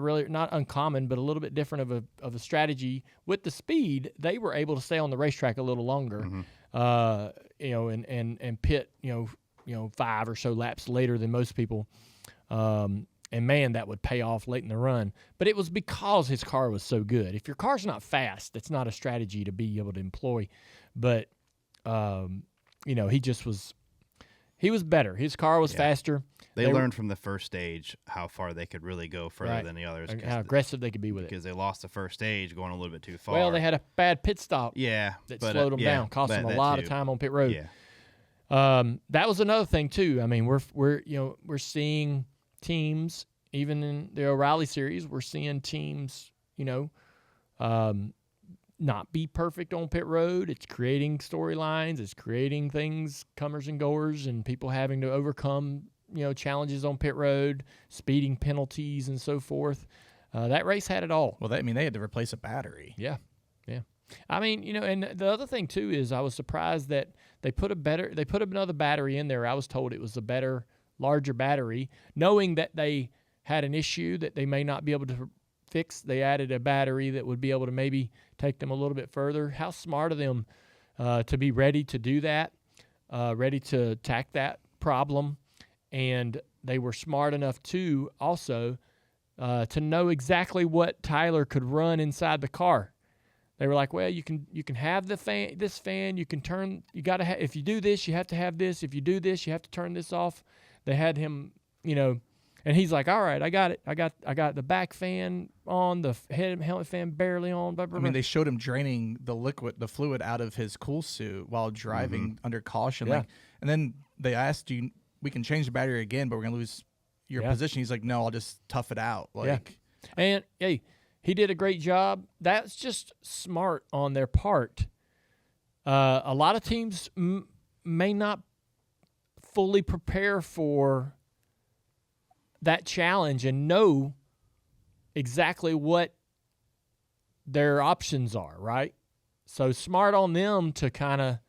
uncommon, but a little bit different of a strategy with the speed. They were able to stay on the racetrack a little longer, and pit 5 or so laps later than most people. And, man, that would pay off late in the run. But it was because his car was so good. If your car's not fast, it's not a strategy to be able to employ. But, he just was – he was better. His car was faster. They learned from the first stage how far they could really go further than the others. How aggressive they could be with because they lost the first stage going a little bit too far. Well, they had a bad pit stop. Yeah. That slowed them down, cost them a lot of time on pit road. Yeah. That was another thing, too. We're seeing – teams, even in the O'Reilly series, we're seeing teams, not be perfect on pit road. It's creating storylines. It's creating things, comers and goers, and people having to overcome, challenges on pit road, speeding penalties, and so forth. That race had it all. Well, they had to replace a battery. Yeah. And the other thing too is I was surprised that they put another battery in there. I was told it was a better, larger battery, knowing that they had an issue that they may not be able to fix. They added a battery that would be able to maybe take them a little bit further. How smart of them to be ready to do that, ready to attack that problem. And they were smart enough, too, also, to know exactly what Tyler could run inside the car. They were like, well, you can have this fan, you can turn, you got to if you do this, you have to have this. If you do this, you have to turn this off. They had him, and he's like, all right, I got it. I got the back fan on, the helmet fan barely on. Blah, blah, blah. I mean, they showed him draining the fluid out of his cool suit while driving under caution. Yeah. And then they asked, we can change the battery again, but we're going to lose your position. He's like, no, I'll just tough it out. And, hey, he did a great job. That's just smart on their part. A lot of teams may not fully prepare for that challenge and know exactly what their options are, right? So smart on them to kind of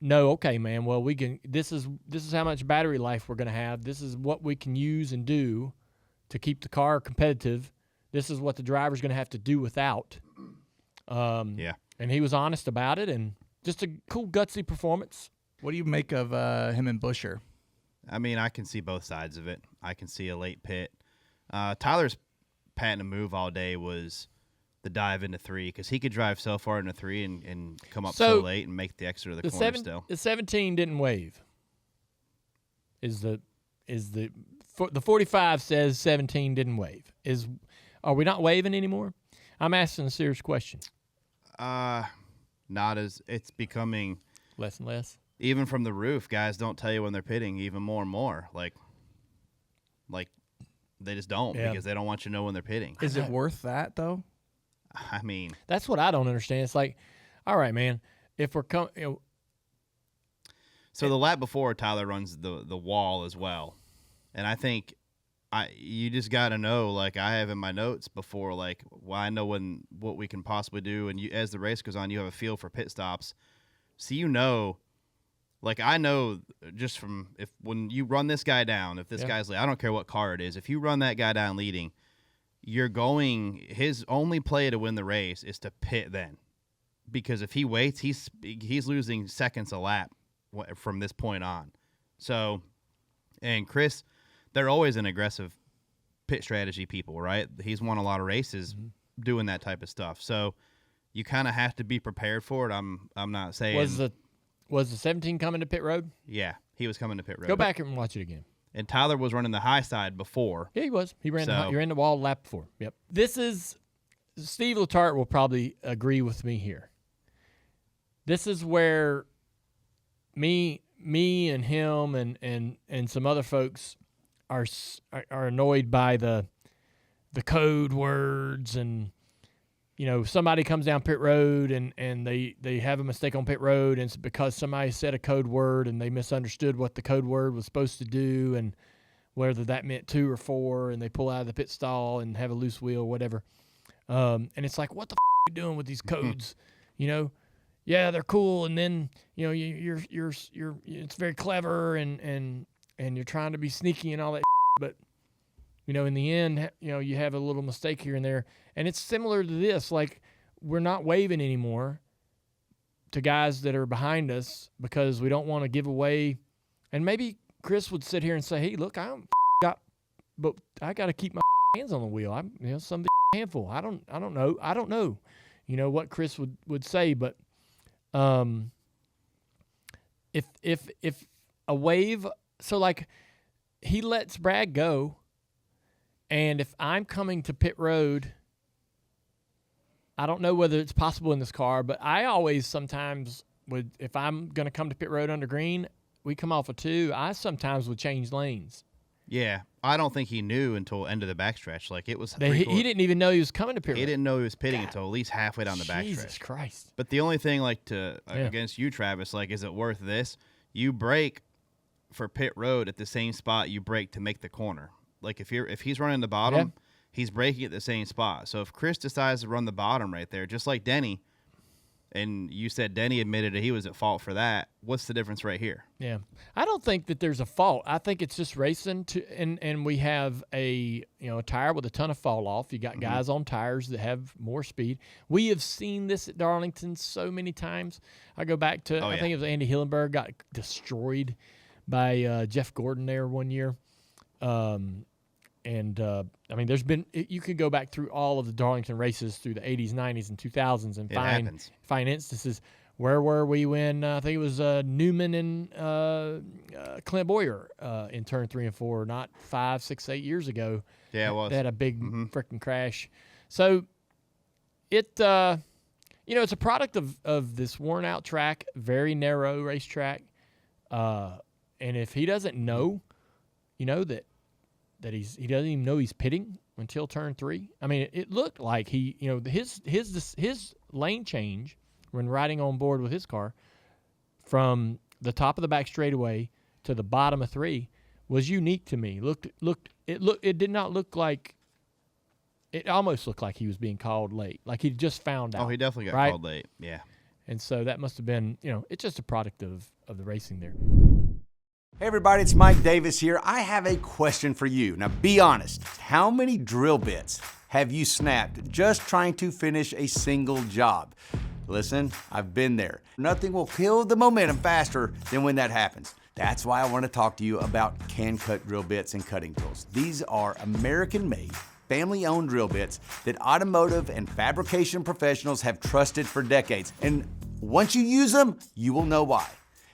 know, okay, man, well, we can. This is how much battery life we're going to have. This is what we can use and do to keep the car competitive. This is what the driver's going to have to do without. And he was honest about it, and just a cool, gutsy performance. What do you make of him and Buescher? I mean, I can see both sides of it. I can see a late pit. Tyler's patent move all day was the dive into 3 because he could drive so far into 3 and come up so late and make the extra to the corner still. The 17 didn't wave. The 45 says 17 didn't wave. Are we not waving anymore? I'm asking a serious question. Not as it's becoming less and less. Even from the roof, guys don't tell you when they're pitting even more and more. Like they just don't because they don't want you to know when they're pitting. Is it worth that though? I mean, that's what I don't understand. It's like, all right, man, if we're coming. So the lap before, Tyler runs the wall as well, and I think you just got to know. Like I have in my notes before, I know what we can possibly do, and as the race goes on, you have a feel for pit stops, so I know just from when you run this guy down, if this guy's I don't care what car it is, if you run that guy down leading. His only play to win the race is to pit then. Because if he waits, he's losing seconds a lap from this point on. So, and Chris, they're always an aggressive pit strategy people, right? He's won a lot of races doing that type of stuff. So, you kind of have to be prepared for it. I'm not saying. Was the 17 coming to pit road? Yeah, he was coming to pit road. Go back and watch it again. And Tyler was running the high side before. Yeah, he was. He ran the wall lap before. Yep. Steve Letarte will probably agree with me here. This is where me and him and some other folks are annoyed by the code words and somebody comes down pit road and they have a mistake on pit road, and it's because somebody said a code word and they misunderstood what the code word was supposed to do and whether that meant 2 or 4, and they pull out of the pit stall and have a loose wheel or whatever. And it's like, what the are you doing with these codes? Yeah, they're cool, and then you're it's very clever and you're trying to be sneaky and all that, but in the end, you have a little mistake here and there. And it's similar to this. Like, we're not waving anymore to guys that are behind us because we don't want to give away. And maybe Chris would sit here and say, hey, look, but I got to keep my hands on the wheel. I'm some handful. I don't know. I don't know, what Chris would say. But if a wave, so like he lets Brad go. And if I'm coming to pit road, I don't know whether it's possible in this car, but I always sometimes would, if I'm going to come to pit road under green, we come off of 2, I sometimes would change lanes. Yeah, I don't think he knew until end of the backstretch. Like it was, he didn't even know he was coming to pit road. He didn't know he was pitting until at least halfway down the backstretch. Jesus Christ! But the only thing, against you, Travis, is it worth this? You brake for pit road at the same spot you brake to make the corner. Like if he's running the bottom, he's braking at the same spot. So if Chris decides to run the bottom right there, just like Denny, and you said Denny admitted that he was at fault for that. What's the difference right here? Yeah, I don't think that there's a fault. I think it's just racing and we have a tire with a ton of fall off. You got guys on tires that have more speed. We have seen this at Darlington so many times. I go back to I think it was Andy Hillenberg got destroyed by Jeff Gordon there one year. There's been you could go back through all of the Darlington races through the 80s, 90s, and 2000s and find instances. Where were we when I think it was Newman and Clint Boyer in turn 3 and 4, not 5, 6, 8 years ago? Yeah, it was. They had a big freaking crash. So it's a product of this worn out track, very narrow racetrack. And if he doesn't know, that he doesn't even know he's pitting until turn 3. I mean, it looked like his lane change when riding on board with his car from the top of the back straightaway to the bottom of 3 was unique to me. It did not look like. It almost looked like he was being called late, like he just found out. Oh, he definitely got called late. Yeah. And so that must have been, it's just a product of the racing there. Hey everybody, it's Mike Davis here. I have a question for you. Now be honest, how many drill bits have you snapped just trying to finish a single job? Listen, I've been there. Nothing will kill the momentum faster than when that happens. That's why I want to talk to you about Can-Cut drill bits and cutting tools. These are American-made, family-owned drill bits that automotive and fabrication professionals have trusted for decades. And once you use them, you will know why.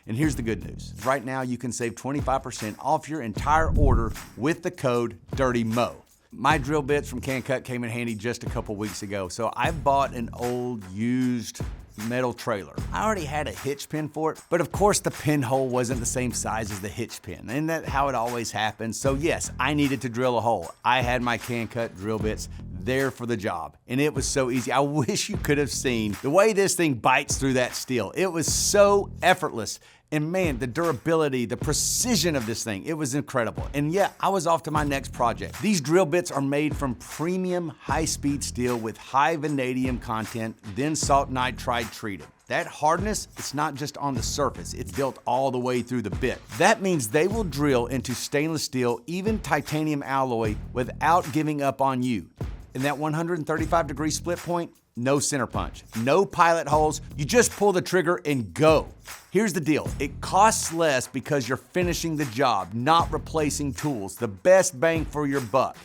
And here's the good news. Right now, you can save 25% off your entire order with the code DIRTYMO. My drill bits from Can-Cut came in handy just a couple weeks ago, so I bought an old, used metal trailer. I already had a hitch pin for it, but of course the pinhole wasn't the same size as the hitch pin. Isn't that how it always happens? So yes, I needed to drill a hole. I had my Can-Cut drill bits there for the job, and it was so easy. I wish you could have seen the way this thing bites through that steel. It was so effortless. And man, the durability, the precision of this thing, it was incredible. And yeah, I was off to my next project. These drill bits are made from premium high-speed steel with high vanadium content, then salt nitride treated. That hardness, it's not just on the surface, it's built all the way through the bit. That means they will drill into stainless steel, even titanium alloy, without giving up on you. In that 135-degree split point, no center punch, no pilot holes, you just pull the trigger and go. Here's the deal, it costs less because you're finishing the job, not replacing tools, the best bang for your buck.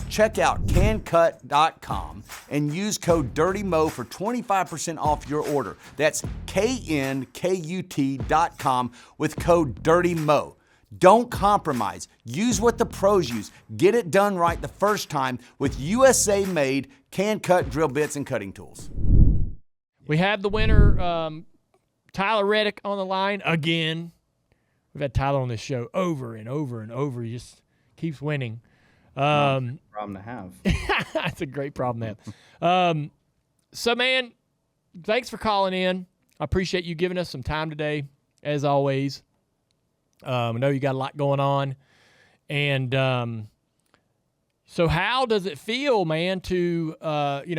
Check out cancut.com and use code DIRTYMO for 25% off your order. That's KNKUT.com with code DIRTYMO. Don't compromise. Use what the pros use. Get it done right the first time with USA-made Can-Cut drill bits and cutting tools. We have the winner, Tyler Reddick, on the line again. We've had Tyler on this show over and over and over. He just keeps winning. Problem to have. That's a great problem to have. So, man, thanks for calling in. I appreciate you giving us some time today, as always. I know you got a lot going on. And so how does it feel, man, to,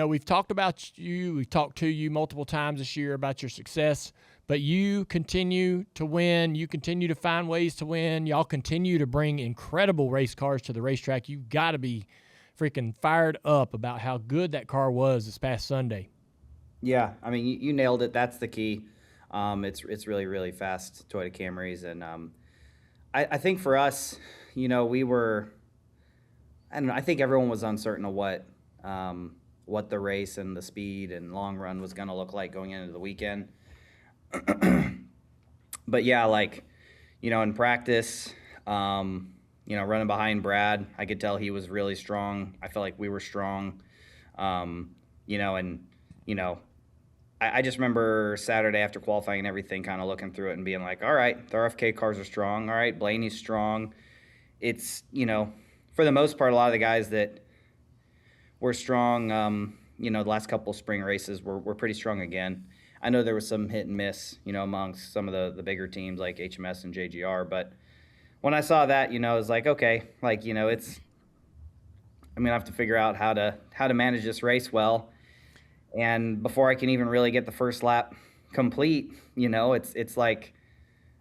we've talked about you. We've talked to you multiple times this year about your success, but you continue to win. You continue to find ways to win. Y'all continue to bring incredible race cars to the racetrack. You've got to be freaking fired up about how good that car was this past Sunday. Yeah, I mean, you nailed it. That's the key. It's really, really fast Toyota Camrys. And I think for us, we were, I don't know, I think everyone was uncertain of what the race and the speed and long run was going to look like going into the weekend. But yeah, in practice, running behind Brad, I could tell he was really strong. I felt like we were strong, I just remember Saturday after qualifying and everything, kind of looking through it and being like, all right, the RFK cars are strong. All right, Blaney's strong. It's, for the most part, a lot of the guys that were strong, the last couple of spring races were pretty strong again. I know there was some hit and miss, amongst some of the bigger teams like HMS and JGR. But when I saw that, it was like, okay, I'm going to have to figure out how to manage this race well. And before I can even really get the first lap, complete. It's like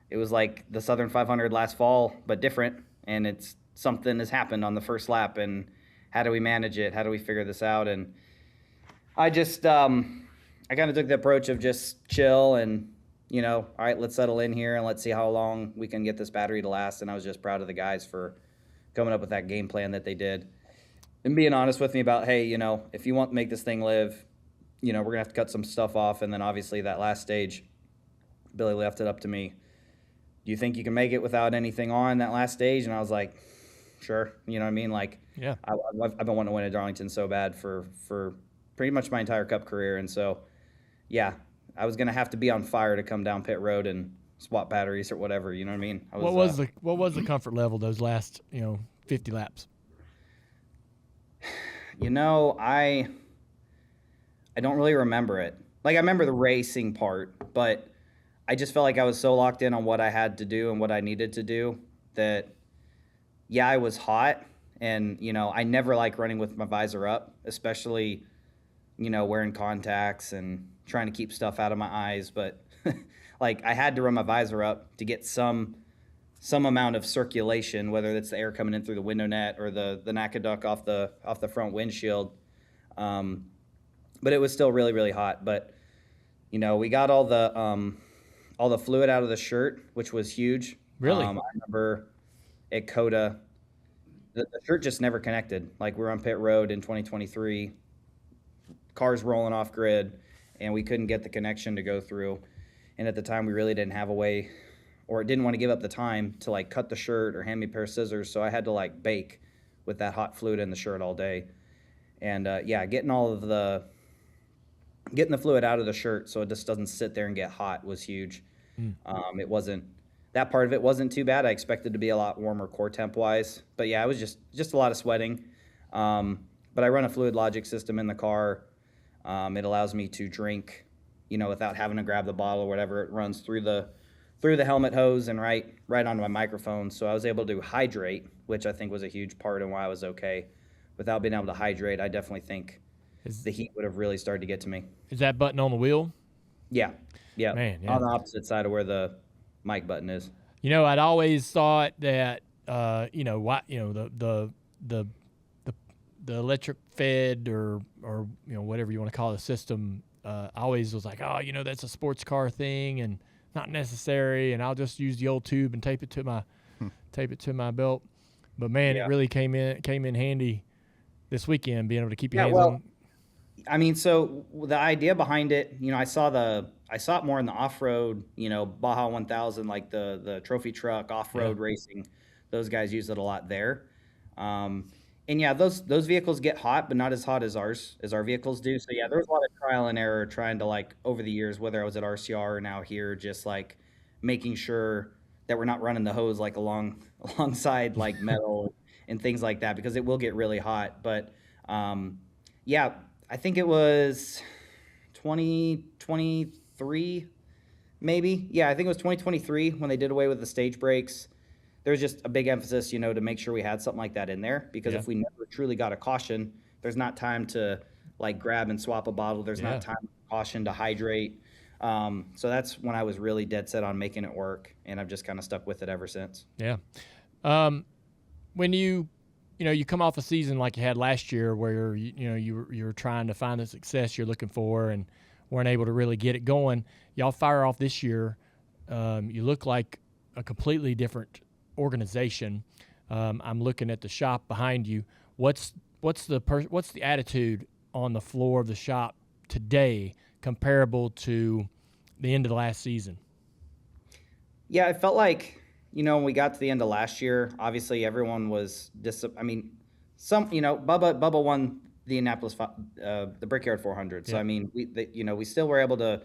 it was like the Southern 500 last fall, but different. And it's something has happened on the first lap. And how do we manage it? How do we figure this out? And I just I kind of took the approach of just chill and, all right, let's settle in here and let's see how long we can get this battery to last. And I was just proud of the guys for coming up with that game plan that they did and being honest with me about, hey, if you want to make this thing live, we're going to have to cut some stuff off. And then obviously that last stage, Billy left it up to me. Do you think you can make it without anything on that last stage? And I was like, sure. You know what I mean? Like, Yeah. I've been wanting to win at Darlington so bad for pretty much my entire Cup career. And so, yeah, I was going to have to be on fire to come down pit road and swap batteries or whatever. You know what I mean? What was the comfort level those last 50 laps? I don't really remember it. Like, I remember the racing part, but I just felt like I was so locked in on what I had to do and what I needed to do that, yeah, I was hot. And, I never like running with my visor up, especially, wearing contacts and trying to keep stuff out of my eyes. But, like, I had to run my visor up to get some amount of circulation, whether it's the air coming in through the window net or the NACA duct off the front windshield. But it was still really, really hot. But, we got all the fluid out of the shirt, which was huge. Really? I remember at COTA, the shirt just never connected. Like, we were on pit road in 2023, cars rolling off grid, and we couldn't get the connection to go through. And at the time, we really didn't have a way, or didn't want to give up the time to, like, cut the shirt or hand me a pair of scissors. So I had to, like, bake with that hot fluid in the shirt all day. And, getting the fluid out of the shirt so it just doesn't sit there and get hot was huge. That part of it wasn't too bad. I expected to be a lot warmer core temp wise, but yeah, it was just a lot of sweating. But I run a fluid logic system in the car. It allows me to drink, without having to grab the bottle or whatever. It runs through the helmet hose and right onto my microphone. So I was able to hydrate, which I think was a huge part in why I was okay. Without being able to hydrate, I definitely think the heat would have really started to get to me. Is that button on the wheel? Yeah. Man, yeah. On the opposite side of where the mic button is. I'd always thought that the electric fed or whatever you want to call the system, I always was like, that's a sports car thing and not necessary, and I'll just use the old tube and tape it to my belt. But man, It really came in handy this weekend, being able to keep your hands on. I mean, so the idea behind it, I saw it more in the off-road, Baja 1000, like the trophy truck off-road racing. Those guys use it a lot there. And yeah, those vehicles get hot, but not as hot as our vehicles do. So yeah, there was a lot of trial and error trying to, like, over the years, whether I was at RCR or now here, just like making sure that we're not running the hose like alongside like metal and things like that, because it will get really hot. But yeah, I think it was 2023, maybe. Yeah, I think it was 2023 when they did away with the stage brakes. There was just a big emphasis, to make sure we had something like that in there, because if we never truly got a caution, there's not time to, like, grab and swap a bottle. There's not time for caution to hydrate. So that's when I was really dead set on making it work, and I've just kind of stuck with it ever since. Yeah. When you come off a season like you had last year, where you're trying to find the success you're looking for and weren't able to really get it going, y'all fire off this year. You look like a completely different organization. I'm looking at the shop behind you. What's the attitude on the floor of the shop today comparable to the end of the last season? Yeah, I felt like, when we got to the end of last year, obviously everyone was Bubba won the Indianapolis, the Brickyard 400. So, we still were able to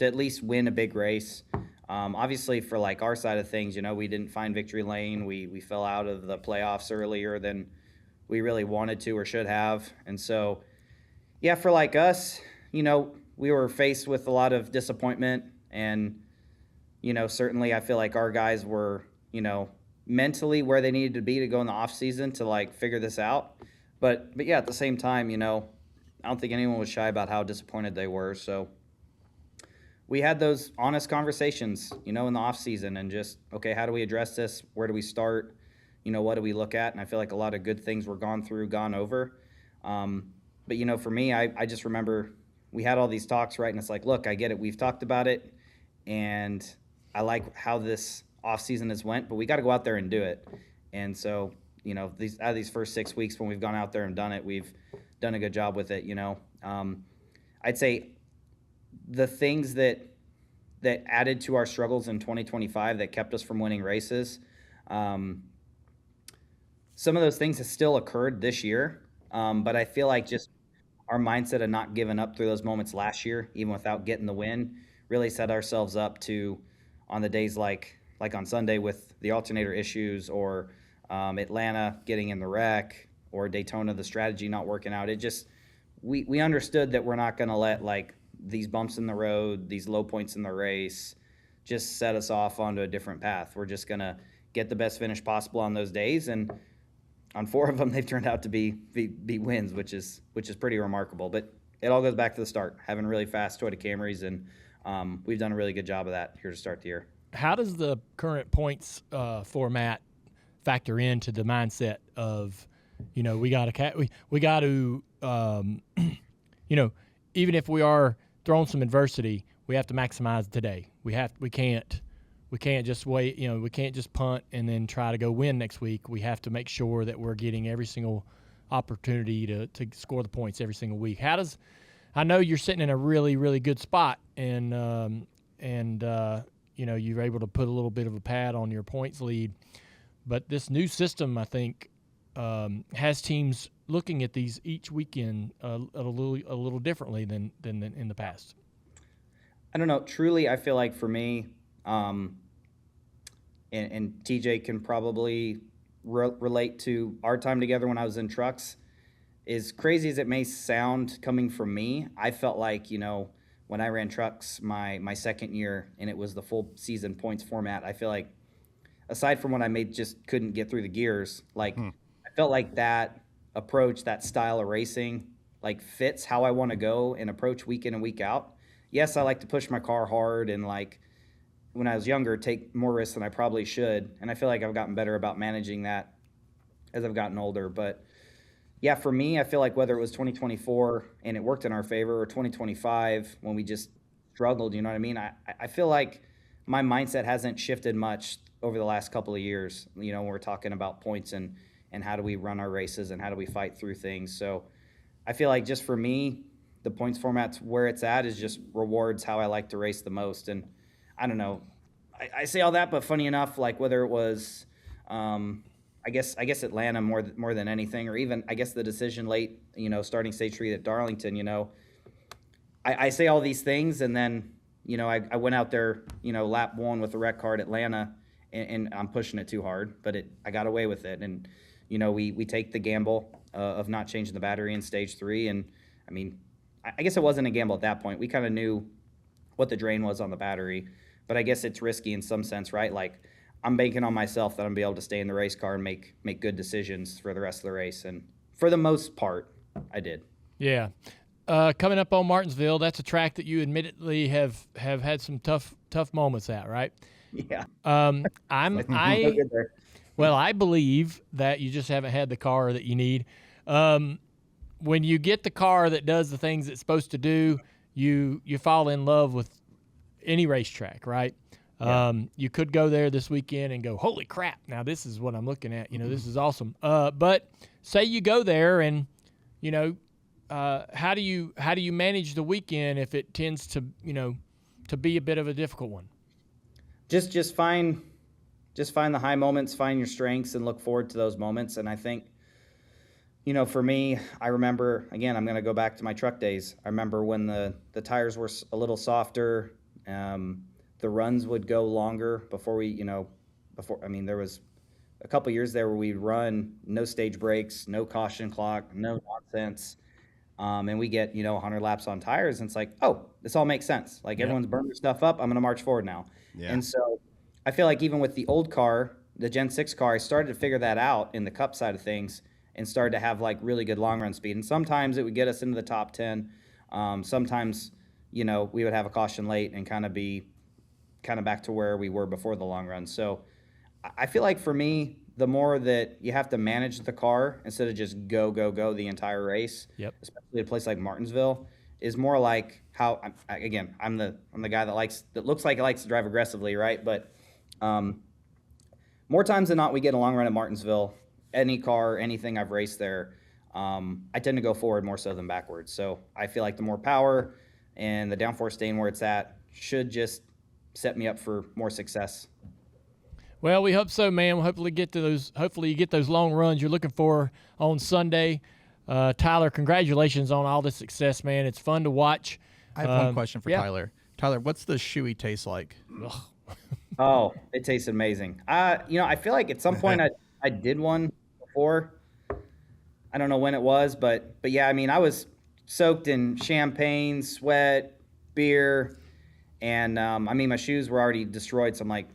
at least win a big race. Obviously for, like, our side of things, we didn't find victory lane. We fell out of the playoffs earlier than we really wanted to or should have. And so, yeah, for, like, us, we were faced with a lot of disappointment, and, certainly I feel like our guys were, mentally where they needed to be to go in the off season to, like, figure this out. But yeah, at the same time, I don't think anyone was shy about how disappointed they were. So we had those honest conversations, in the off season, and just, okay, how do we address this? Where do we start? What do we look at? And I feel like a lot of good things were gone over. But for me, I just remember we had all these talks, right? And it's like, look, I get it. We've talked about it, and I like how this off season has went, but we got to go out there and do it. And so, out of these first 6 weeks when we've gone out there and done it, we've done a good job with it. I'd say the things that added to our struggles in 2025 that kept us from winning races, some of those things have still occurred this year. But I feel like just our mindset of not giving up through those moments last year, even without getting the win, really set ourselves up to, on the days like on Sunday with the alternator issues, or Atlanta getting in the wreck, or Daytona, the strategy not working out. It just, we understood that we're not going to let these bumps in the road, these low points in the race, just set us off onto a different path. We're just going to get the best finish possible on those days. And on 4 of them, they've turned out to be wins, which is pretty remarkable. But it all goes back to the start, having really fast Toyota Camrys, and we've done a really good job of that here to start the year. How does the current points format factor into the mindset of, we got to, even if we are throwing some adversity, we have to maximize today. We can't just wait. We can't just punt and then try to go win next week. We have to make sure that we're getting every single opportunity to score the points every single week. I know you're sitting in a really, really good spot, and you're able to put a little bit of a pad on your points lead. But this new system, I think, has teams looking at these each weekend a little differently than in the past. I don't know. Truly, I feel like for me, and TJ can probably relate to our time together when I was in trucks. As crazy as it may sound coming from me, I felt like, when I ran trucks my second year and it was the full season points format, I feel like, aside from what I just couldn't get through the gears, I felt like that approach, that style of racing, fits how I want to go and approach week in and week out. Yes, I like to push my car hard and, when I was younger, take more risks than I probably should. And I feel like I've gotten better about managing that as I've gotten older. But yeah, for me, I feel like whether it was 2024 and it worked in our favor, or 2025 when we just struggled, you know what I mean? I feel like my mindset hasn't shifted much over the last couple of years, when we're talking about points and how do we run our races and how do we fight through things. So I feel like just for me, the points format's where it's at is just rewards how I like to race the most. And I don't know, I say all that, but funny enough, whether it was, I guess Atlanta more than anything, or even I guess the decision late, starting stage 3 at Darlington, I say all these things, and then, I went out there, lap 1 with the wreck car at Atlanta, and I'm pushing it too hard, but I got away with it. And, we take the gamble of not changing the battery in stage 3. And I mean, I guess it wasn't a gamble at that point. We kind of knew what the drain was on the battery, but I guess it's risky in some sense, right? I'm banking on myself that I'm gonna be able to stay in the race car and make good decisions for the rest of the race. And for the most part, I did. Yeah. Coming up on Martinsville, that's a track that you admittedly have had some tough moments at, right? Yeah. I believe that you just haven't had the car that you need. When you get the car that does the things it's supposed to do, you fall in love with any racetrack, right? Yeah. You could go there this weekend and go, holy crap, now this is what I'm looking at. This is awesome. But say you go there and, how do you manage the weekend if it tends to, to be a bit of a difficult one? Just find the high moments, find your strengths, and look forward to those moments. And I think, for me, I remember, again, I'm going to go back to my truck days. I remember when the tires were a little softer, the runs would go longer before there was a couple years there where we'd run no stage breaks, no caution clock, no nonsense. And we get, 100 laps on tires, and it's like, oh, this all makes sense. Everyone's burned their stuff up. I'm going to march forward now. Yeah. And so I feel like even with the old car, the Gen 6 car, I started to figure that out in the Cup side of things and started to have really good long run speed. And sometimes it would get us into the top 10. Sometimes, we would have a caution late and kind of be back to where we were before the long run. So I feel like for me, the more that you have to manage the car instead of just go the entire race, especially at a place like Martinsville, is more like how I'm the guy that looks like he likes to drive aggressively, right? But more times than not, we get a long run at Martinsville. Any car, anything I've raced there, I tend to go forward more so than backwards. So I feel like the more power and the downforce staying where it's at should just set me up for more success. Well, we hope so, man. We'll hopefully you get those long runs you're looking for on Sunday. Tyler, congratulations on all this success, man. It's fun to watch. I have one question for Tyler. Tyler, what's the shoey taste like? Oh, it tastes amazing. I feel like at some point I did one before. I don't know when it was, but yeah, I mean, I was soaked in champagne, sweat, beer, and my shoes were already destroyed, so I'm like,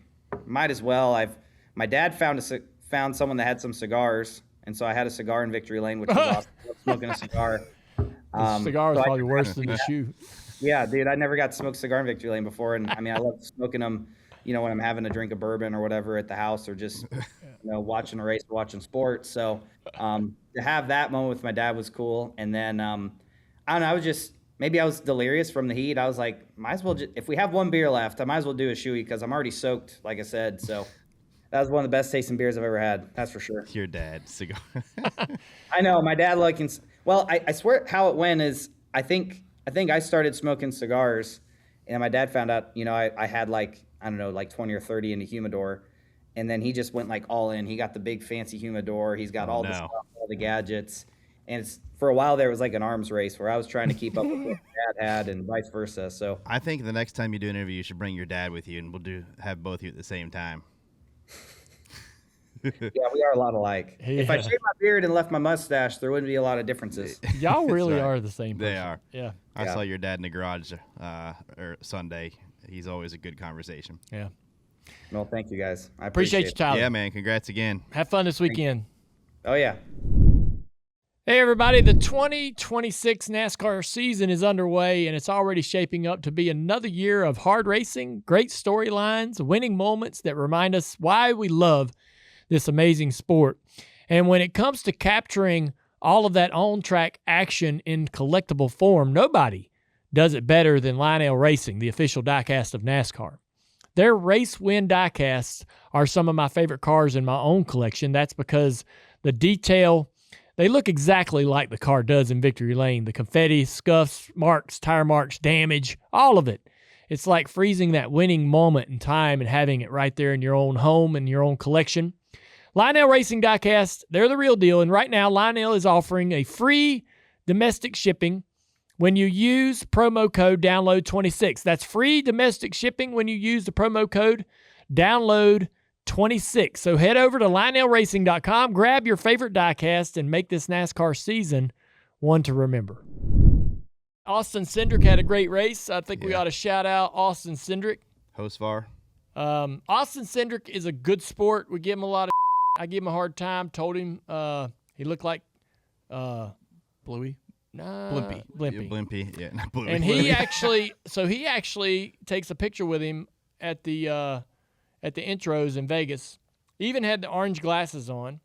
might as well. My dad found someone that had some cigars, and so I had a cigar in Victory Lane, which was awesome. I love smoking a cigar. The cigar is probably worse than the shoe. Yeah, dude, I never got to smoke a cigar in Victory Lane before, and I love smoking them, when I'm having a drink of bourbon or whatever at the house, or just watching a race, watching sports. So to have that moment with my dad was cool, and then I don't know, maybe I was delirious from the heat. I was like, might as well if we have one beer left, I might as well do a shoey because I'm already soaked, like I said. So that was one of the best tasting beers I've ever had. That's for sure. Your dad cigar. I know my dad I swear how it went is I think I started smoking cigars, and my dad found out I had like 20 or 30 in the humidor, and then he just went like all in. He got the big fancy humidor. He's got all the stuff, all the gadgets, and for a while there was like an arms race where I was trying to keep up with what my dad had and vice versa. So I think the next time you do an interview, you should bring your dad with you, and we'll have both of you at the same time. Yeah, we are a lot alike. Yeah. If I shaved my beard and left my mustache, there wouldn't be a lot of differences. Y'all really are the same person. They are. Yeah. I saw your dad in the garage Sunday. He's always a good conversation. Yeah. Well, thank you guys. I Appreciate you, it. Tyler. Yeah, man. Congrats again. Have fun this weekend. Oh, yeah. Hey, everybody. The 2026 NASCAR season is underway, and it's already shaping up to be another year of hard racing, great storylines, winning moments that remind us why we love this amazing sport. And when it comes to capturing all of that on-track action in collectible form, nobody does it better than Lionel Racing, the official diecast of NASCAR. Their race win diecasts are some of my favorite cars in my own collection. That's because the detail, they look exactly like the car does in Victory Lane. The confetti, scuffs, marks, tire marks, damage, all of it. It's like freezing that winning moment in time and having it right there in your own home and your own collection. Lionel Racing diecast, they're the real deal. And right now, Lionel is offering a free domestic shipping when you use promo code DOWNLOAD26. That's free domestic shipping when you use the promo code DOWNLOAD26. So head over to LionelRacing.com, grab your favorite diecast, and make this NASCAR season one to remember. Austin Cindric had a great race. I think we ought to shout out Austin Cindric. Hosvar. Austin Cindric is a good sport. We give him a lot of I gave him a hard time, told him he looked like Bluey? Blimpy. Yeah, Blimpy. Yeah, not Bluey. And he actually takes a picture with him at the intros in Vegas. He even had the orange glasses on.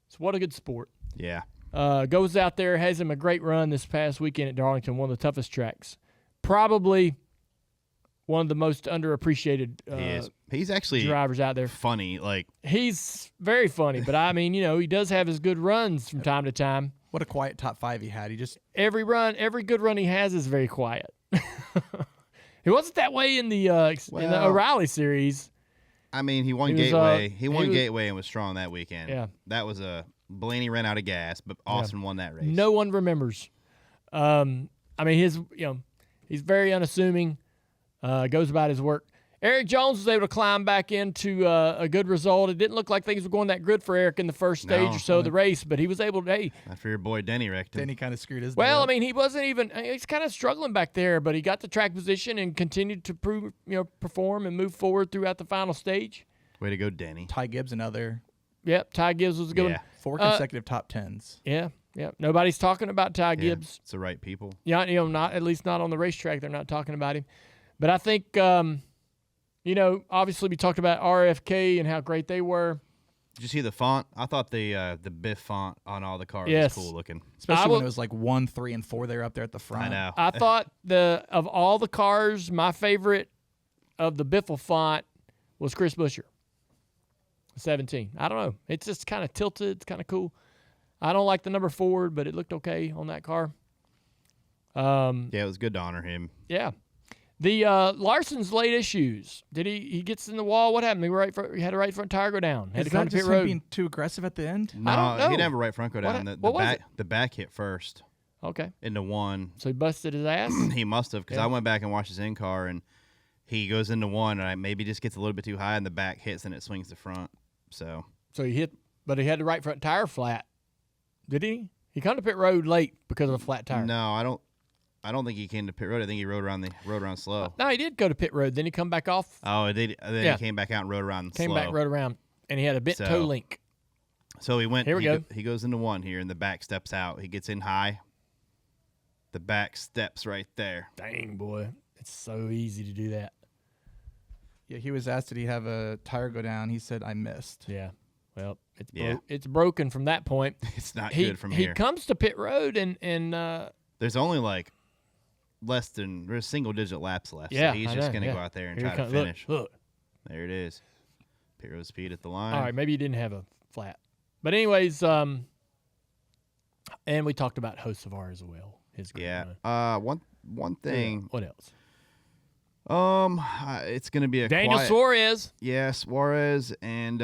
So what a good sport. Yeah. Goes out there, has him a great run this past weekend at Darlington, one of the toughest tracks. Probably one of the most underappreciated He is. He's actually drivers out there. Funny. He's very funny, but I mean, he does have his good runs from time to time. What a quiet top 5 he had. He just every good run he has is very quiet. He wasn't that way in the O'Reilly series. I mean, he won Gateway. He won Gateway and was strong that weekend. Yeah. That was Blaney ran out of gas, but Austin won that race. No one remembers. I mean, he's very unassuming. Goes about his work. Eric Jones was able to climb back into a good result. It didn't look like things were going that good for Eric in the first stage or so of the race, but he was able to, Not for your boy Denny wrecked him. Denny kind of screwed his Well, day I mean, he's kind of struggling back there, but he got the track position and continued to perform and move forward throughout the final stage. Way to go, Denny. Ty Gibbs, another. Yep, Ty Gibbs was a good one. 4 consecutive top 10s. Yeah. Yeah, nobody's talking about Ty Yeah, Gibbs. it's the right people. Yeah, not at least not on the racetrack. They're not talking about him. But I think, obviously we talked about RFK and how great they were. Did you see the font? I thought the Biff font on all the cars Yes. was cool looking. Especially when it was like 1, 3, and 4 there up there at the front. I know. I thought of all the cars, my favorite of the Biffle font was Chris Buescher. 17. I don't know. It's just kind of tilted. It's kind of cool. I don't like the number 4, but it looked okay on that car. Yeah, it was good to honor him. Yeah. The Larson's late issues. Did he gets in the wall? What happened? He had a right front tire go down. Had Is to come that to pit just him road. being too aggressive at the end? No, I don't know. he didn't have a right front go What- down. what was it? The back hit first Okay. into one. So he busted his ass? He must have, because Yeah. I went back and watched his in car, and he goes into one, and maybe just gets a little bit too high, and the back hits, and it swings the front. So So he hit, but he had the right front tire flat. Did he? He come to pit road late because of a flat tire. no, I don't think he came to pit road. I think he rode around slow. No, he did go to pit road. Then he come back off, Oh, then Yeah. he came back out and rode around came slow. back, rode around, and he had a bent toe So- link. So he went. Here we go. He goes into one here, and the back steps out. He gets in high. The back steps right there. Dang, boy. It's so easy to do that. Yeah, he was asked, did he have a tire go down? He said, I missed. Yeah. Well, Yeah. it's broken from that point. It's not He good from he here. comes to pit road and There's only like there's single-digit laps left. yeah, so he's I just know, going to yeah. go out there and Here try he to comes. Look, finish. Look. There it is. Pit road speed at the line. All right, maybe he didn't have a flat. But anyways, and we talked about Hocevar as well. His great Yeah. run. One thing. What else? It's going to be a Daniel quiet, Suarez. Yeah, Suarez and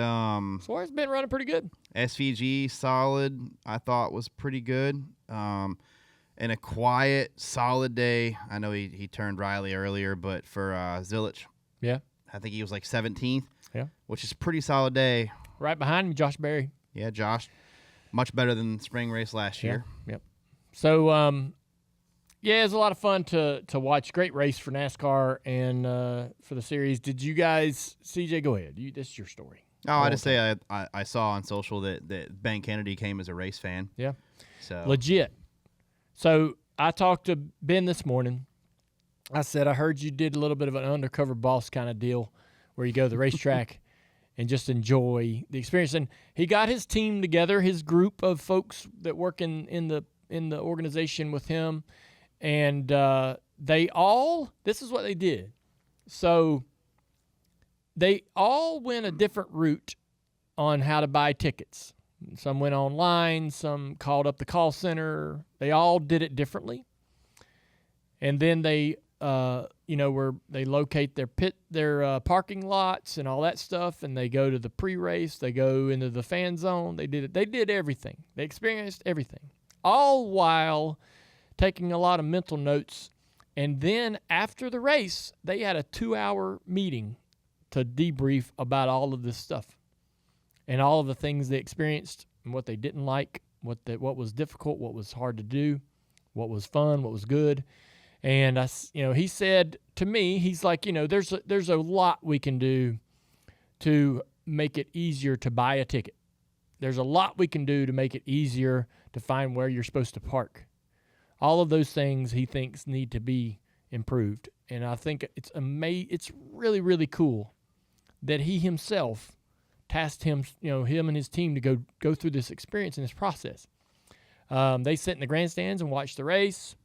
Suarez been running pretty good. SVG solid. I thought was pretty good. And a quiet, solid day. I know he turned Riley earlier, but for Zilich, Yeah. I think he was like 17th. Yeah. Which is a pretty solid day. Right behind him, Josh Berry. Yeah, Josh, much better than the spring race last year. Yep. So, yeah, it was a lot of fun to watch. Great race for NASCAR and for the series. Did you guys, CJ, go ahead. This is your story. Oh, I just say I saw on social that Ben Kennedy came as a race fan. Yeah. So Legit. So I talked to Ben this morning. I said, I heard you did a little bit of an undercover boss kind of deal where you go to the racetrack and just enjoy the experience. And he got his team together, his group of folks that work in the organization with him. And this is what they did. So they all went a different route on how to buy tickets. Some went online, some called up the call center. They all did it differently. And then they, they locate their parking lots and all that stuff, and they go to the pre-race. They go into the fan zone. They did everything. They experienced everything, all while taking a lot of mental notes. And then after the race, they had a 2-hour meeting to debrief about all of this stuff and all of the things they experienced and what they didn't like, what was difficult, what was hard to do, what was fun, what was good. And he said to me, he's like, there's a lot we can do to make it easier to buy a ticket. There's a lot we can do to make it easier to find where you're supposed to park. All of those things he thinks need to be improved. And I think it's really, really cool that he himself tasked him and his team to go through this experience and this process. They sat in the grandstands and watched the race.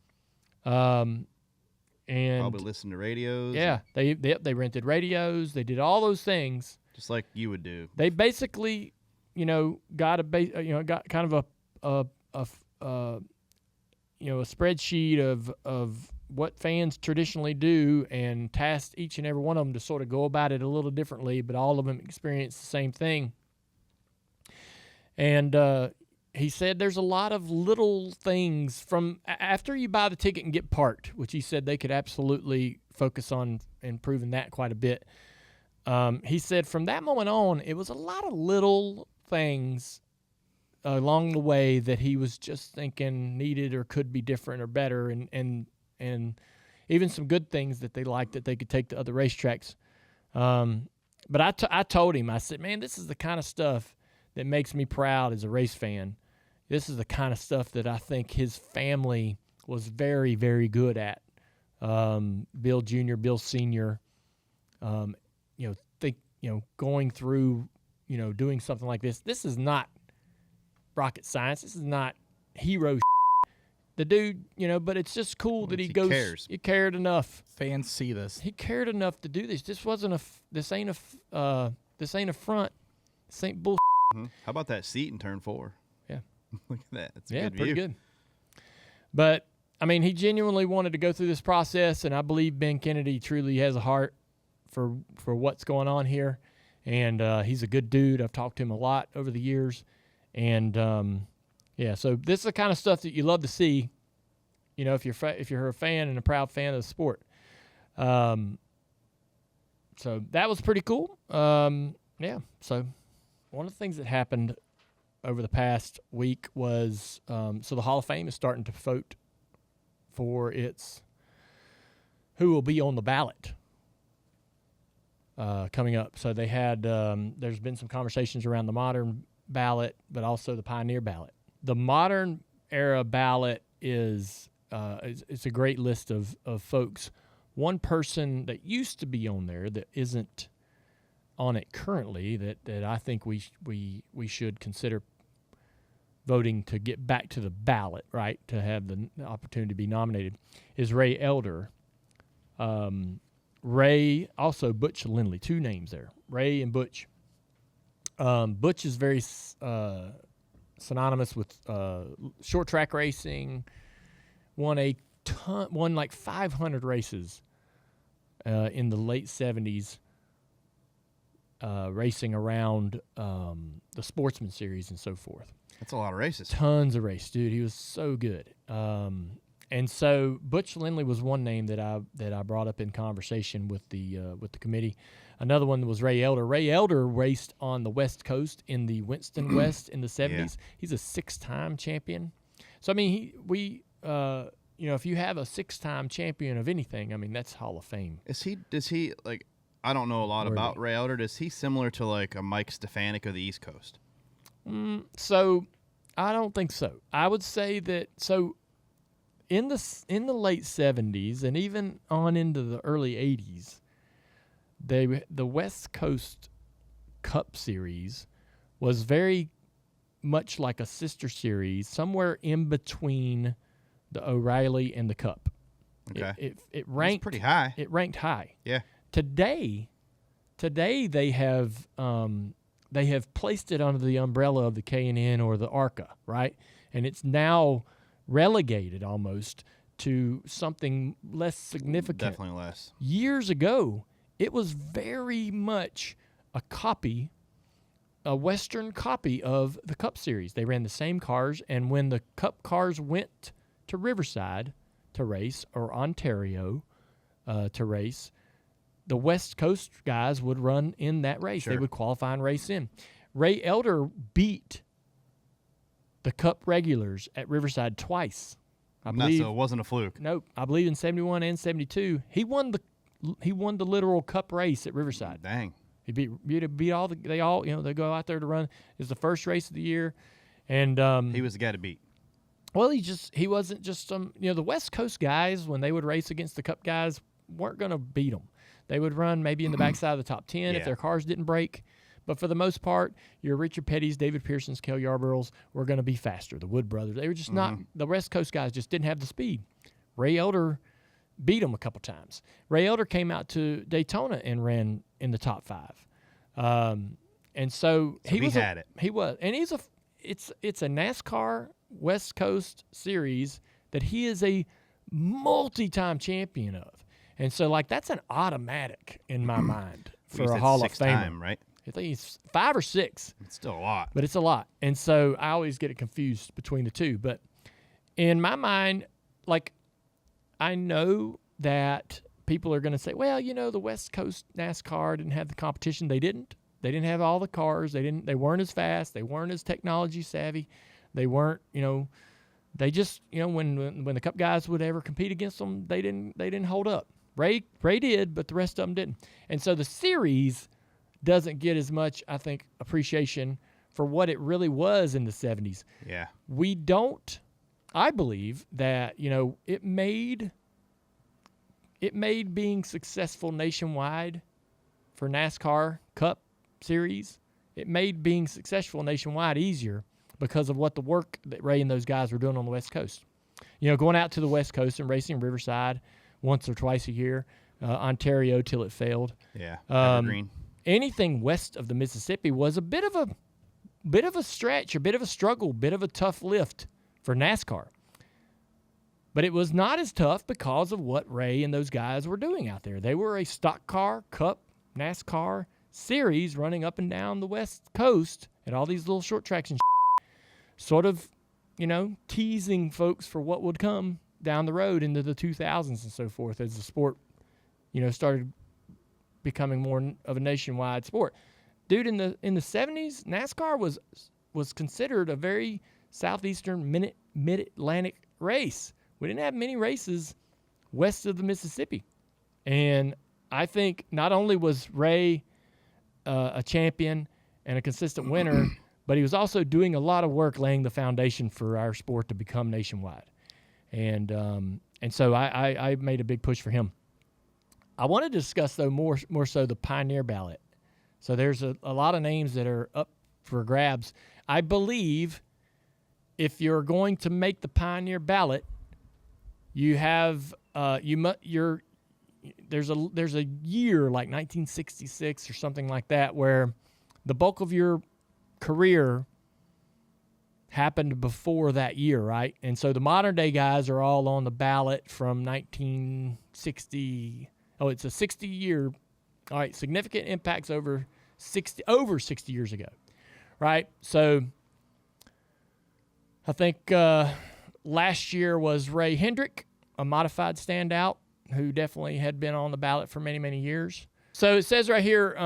And probably listen to radios. yeah, they rented radios. They did all those things. Just like you would do. They basically, got got kind of a spreadsheet of what fans traditionally do and tasked each and every one of them to sort of go about it a little differently, but all of them experienced the same thing. And he said there's a lot of little things from after you buy the ticket and get parked, which he said they could absolutely focus on improving that quite a bit. He said from that moment on, it was a lot of little things along the way that he was just thinking needed or could be different or better, and even some good things that they liked that they could take to other racetracks. But I told him, I said, man, this is the kind of stuff that makes me proud as a race fan. this is the kind of stuff that I think his family was very, very good at. Bill Jr., Bill Sr., going through, doing something like this. This is not rocket science. This is not hero. The dude, but it's just cool that he goes. Cares. He cared enough. Fans see this. He cared enough to do this. This wasn't this ain't a front. This ain't bull. How about that seat in turn 4? Yeah. Look at that. It's a good pretty view. good. But I mean, he genuinely wanted to go through this process, and I believe Ben Kennedy truly has a heart for what's going on here, and he's a good dude. I've talked to him a lot over the years, and so this is the kind of stuff that you love to see, if you're a fan and a proud fan of the sport. So that was pretty cool. So one of the things that happened over the past week was so the Hall of Fame is starting to vote for who will be on the ballot coming up. So they had there's been some conversations around the modern ballot, but also the pioneer ballot. The modern era ballot is it's a great list of folks. One person that used to be on there that isn't on it currently that I think we should consider voting to get back to the ballot, right, to have the opportunity to be nominated, is Ray Elder. Ray, also Butch Lindley, 2 names there, Ray and Butch. Butch is very synonymous with short track racing, won like 500 races in the late 70s, racing around the Sportsman Series and so forth. That's a lot of races. Tons of race, dude. He was so good. And so Butch Lindley was one name that I brought up in conversation with the committee. Another one was Ray Elder. Ray Elder raced on the West Coast in the Winston West in the 70s. Yeah. He's a 6-time champion. So I mean, if you have a 6-time champion of anything, I mean that's Hall of Fame. Does he like? I don't know a lot about Ray Elder. Is he similar to like a Mike Stefanik of the East Coast? So I don't think so. I would say that in the late 70s and even on into the early 80s, the West Coast Cup Series was very much like a sister series, somewhere in between the O'Reilly and the Cup. Okay. It ranked pretty high. It ranked high. Yeah. Today they have placed it under the umbrella of the K&N or the ARCA, right? And it's now relegated almost to something less significant. Definitely less. Years ago, it was very much a Western copy of the Cup Series. They ran the same cars, and when the Cup cars went to Riverside to race or Ontario to race, the West Coast guys would run in that race. Sure. They would qualify and race in. Ray Elder beat the Cup regulars at Riverside twice. I believe. So it wasn't a fluke. Nope. I believe in 71 and 72. He won the literal Cup race at Riverside. Dang. He beat all they go out there to run. It's the first race of the year, and he was the guy to beat. Well, he wasn't just the West Coast guys when they would race against the Cup guys weren't going to beat them. They would run maybe in the backside of the top 10 if their cars didn't break. But for the most part, your Richard Petty's, David Pearson's, Kel Yarborough's were going to be faster. The Wood brothers, they were just not. The West Coast guys just didn't have the speed. Ray Elder beat them a couple times. Ray Elder came out to Daytona and ran in the top 5. And so he had it. He was, and it's a NASCAR West Coast series that he is a multi-time champion of. And so, like, that's an automatic in my mind for a Hall of Famer. Right? I think he's 5 or 6. It's still a lot. But it's a lot. And so I always get it confused between the two. But in my mind, like, I know that people are going to say, well, the West Coast NASCAR didn't have the competition. They didn't. They didn't have all the cars. They weren't as fast. They weren't as technology savvy. They weren't, they just, when the Cup guys would ever compete against them, they didn't hold up. Ray did, but the rest of them didn't. And so the series doesn't get as much, I think, appreciation for what it really was in the 70s. Yeah. We don't, I believe that, you know, it made being successful nationwide for NASCAR Cup Series, it made being successful nationwide easier because of what the work that Ray and those guys were doing on the West Coast. You know, going out to the West Coast and racing Riverside once or twice a year, Ontario till it failed. Yeah. Evergreen. Anything west of the Mississippi was a bit of a stretch, a bit of a struggle, bit of a tough lift for NASCAR. But it was not as tough because of what Ray and those guys were doing out there. They were a stock car, Cup, NASCAR series running up and down the West Coast at all these little short tracks and sort of, you know, teasing folks for what would come down the road into the 2000s and so forth as the sport, you know, started becoming more of a nationwide sport. Dude, in the 70s, NASCAR was considered a very southeastern mid-Atlantic race. We didn't have many races west of the Mississippi. And I think not only was Ray a champion and a consistent winner, but he was also doing a lot of work laying the foundation for our sport to become nationwide. And so I made a big push for him. I want to discuss, though, more so the Pioneer Ballot. So there's a lot of names that are up for grabs. I believe if you're going to make the Pioneer Ballot, you have there's a year like 1966 or something like that where the bulk of your career happened before that year, right? And so the modern day guys are all on the ballot from 1960. Oh, it's a 60-year. All right, significant impacts over 60 years ago, right? So I think last year was Ray Hendrick, a modified standout who definitely had been on the ballot for many, many years. So it says right here,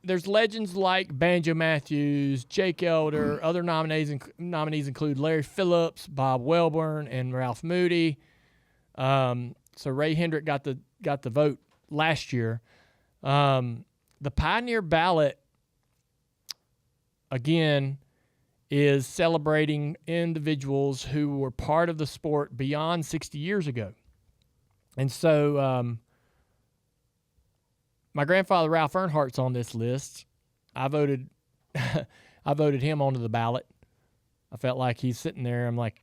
there's legends like Banjo Matthews, Jake Elder. Other nominees include Larry Phillips, Bob Welborn, and Ralph Moody. So Ray Hendrick got the vote last year. The Pioneer Ballot, again, is celebrating individuals who were part of the sport beyond 60 years ago. And so my grandfather Ralph Earnhardt's on this list. I voted him onto the ballot. I felt like he's sitting there. I'm like,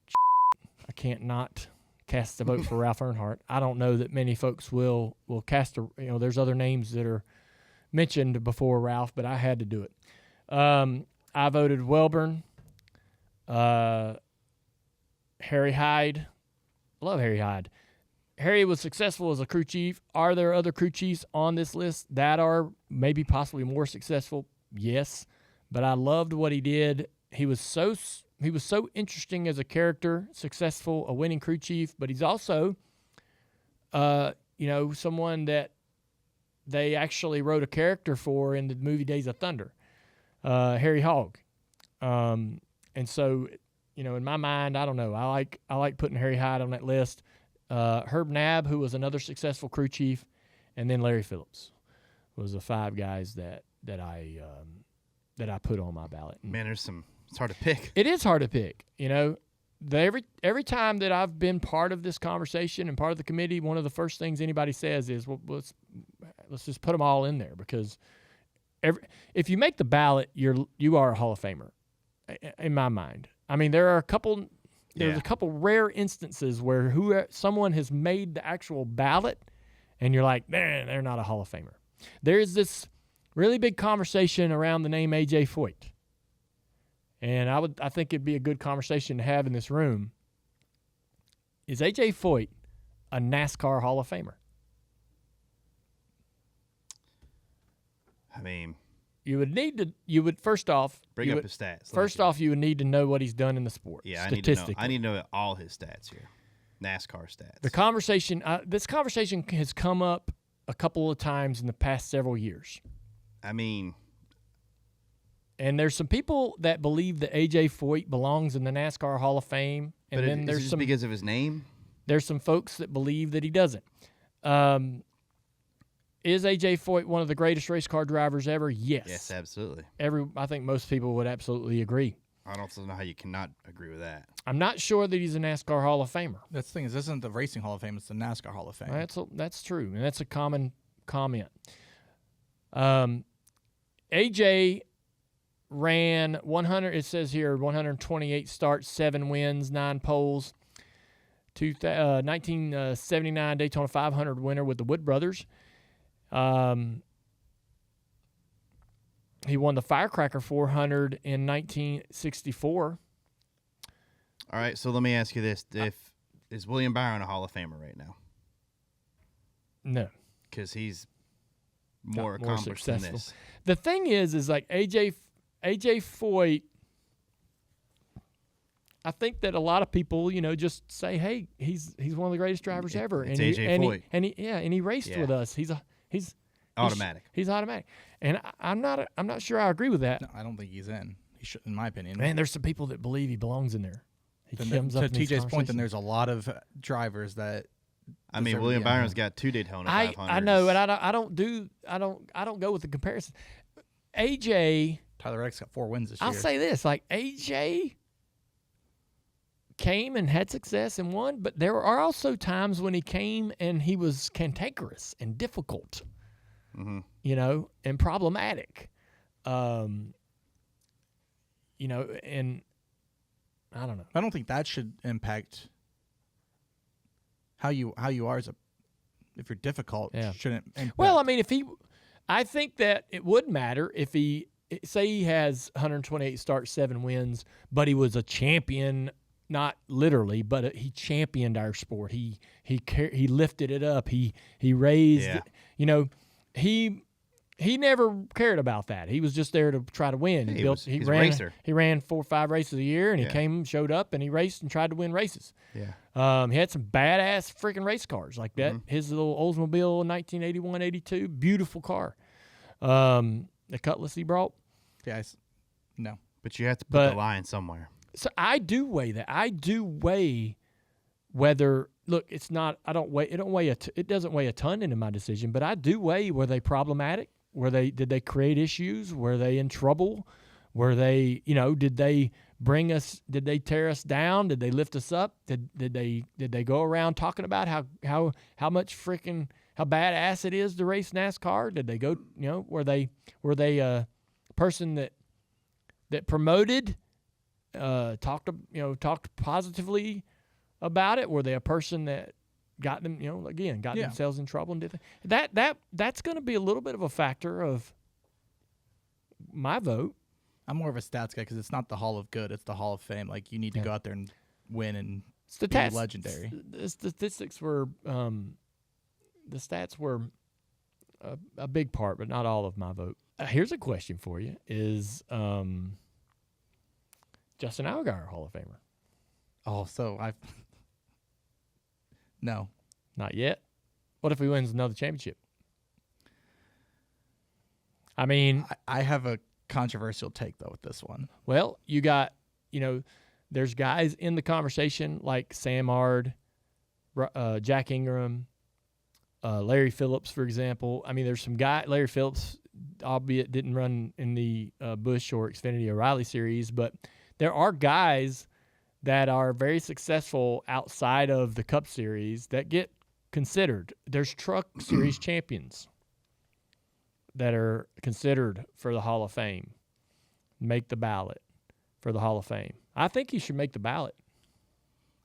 I can't not cast a vote for Ralph Earnhardt. I don't know that many folks will cast there's other names that are mentioned before Ralph, but I had to do it. I voted Welborn, Harry Hyde. I love Harry Hyde. Harry was successful as a crew chief. Are there other crew chiefs on this list that are maybe possibly more successful? Yes, but I loved what he did. He was so interesting as a character, successful, a winning crew chief, but he's also, someone that they actually wrote a character for in the movie Days of Thunder, Harry Hogg. And so, in my mind, I don't know. I like putting Harry Hyde on that list. Herb Nabb, who was another successful crew chief, and then Larry Phillips was the five guys that I put on my ballot. Man, it's hard to pick. It is hard to pick. Every time that I've been part of this conversation and part of the committee, one of the first things anybody says is, well, let's just put them all in there, because if you make the ballot, you are a Hall of Famer, in my mind. I mean, there are a couple. There's a couple rare instances where someone has made the actual ballot, and you're like, man, they're not a Hall of Famer. There's this really big conversation around the name A.J. Foyt, and I think it'd be a good conversation to have in this room. Is A.J. Foyt a NASCAR Hall of Famer? I mean, first off, bring up his stats. First off, you would need to know what he's done in the sport. Yeah, statistically. I need to know all his stats here, NASCAR stats. The conversation, this conversation has come up a couple of times in the past several years. I mean, and there's some people that believe that A.J. Foyt belongs in the NASCAR Hall of Fame, and then there's just because of his name. There's some folks that believe that he doesn't. Is AJ Foyt one of the greatest race car drivers ever? Yes. Yes, absolutely. I think most people would absolutely agree. I don't know how you cannot agree with that. I'm not sure that he's a NASCAR Hall of Famer. That's the thing is, this isn't the Racing Hall of Fame; it's the NASCAR Hall of Fame. That's true, and that's a common comment. AJ ran 100. It says here 128 starts, 7 wins, 9 poles. 1979 Daytona 500 winner with the Wood Brothers. He won the Firecracker 400 in 1964. All right, so let me ask you this: is William Byron a Hall of Famer right now? No, Because he's more More accomplished successful. than this. the thing is like AJ Foyt. I think that a lot of people, just say, "Hey, he's one of the greatest drivers ever." It's and AJ Foyt. And he raced Yeah. with us. He's Automatic. He's automatic, and I'm not sure I agree with that. No, I don't think he's in. He should, in my opinion. Man, there's some people that believe he belongs in there. He comes to up in these TJ's point, then conversations. there's a lot of drivers that. I mean, deserve to William be on Byron's there. got 2 Daytona I 500s. know, and I don't go with the comparison. AJ, Tyler Reddick's got 4 wins this year. I'll say this: like AJ came and had success and won, but there are also times when he came and he was cantankerous and difficult, Mm-hmm. And problematic, and I don't know. I don't think that should impact how you are as a. If you're difficult, Yeah. shouldn't. Impact. Well, I mean, I think that it would matter if say he has 128 starts, 7 wins, but he was a champion, not literally, but he championed our sport. He lifted it up. He raised, Yeah. He never cared about that. He was just there to try to win. He's a ran racer. He ran 4 or 5 races a year, and Yeah. he showed up, and he raced and tried to win races. Yeah. He had some badass freaking race cars like that. Mm-hmm. His little Oldsmobile 1981-82, beautiful car. The Cutlass he brought. Yes. No. But you have to put But- the line somewhere. So I do weigh that. I do weigh whether it's not. I don't weigh. It don't weigh it doesn't weigh a ton into my decision. But I do weigh, were they problematic? Did they create issues? Were they in trouble? Were they did they bring us? Did they tear us down? Did they lift us up? Did they go around talking about how much freaking how badass it is to race NASCAR? Did they go? Were they a person that promoted? Talked positively about it? Were they a person that got them, got Yeah. themselves in trouble and did that's going to be a little bit of a factor of my vote. I'm more of a stats guy because it's not the Hall of Good; it's the Hall of Fame. Like you need to go out there and win and be legendary. The statistics were, the stats were a big part, but not all of my vote. Here's a question for you: is Justin Allgaier Hall of Famer? Oh, so no. Not yet. What if he wins another championship? I mean, I have a controversial take though with this one. well, you got, there's guys in the conversation like Sam Ard, Jack Ingram, Larry Phillips, for example. I mean, there's some guy, Larry Phillips, albeit didn't run in the Busch or Xfinity O'Reilly series, but there are guys that are very successful outside of the Cup Series that get considered. There's Truck Series champions that are considered for the Hall of Fame. Make the ballot for the Hall of Fame. I think you should make the ballot.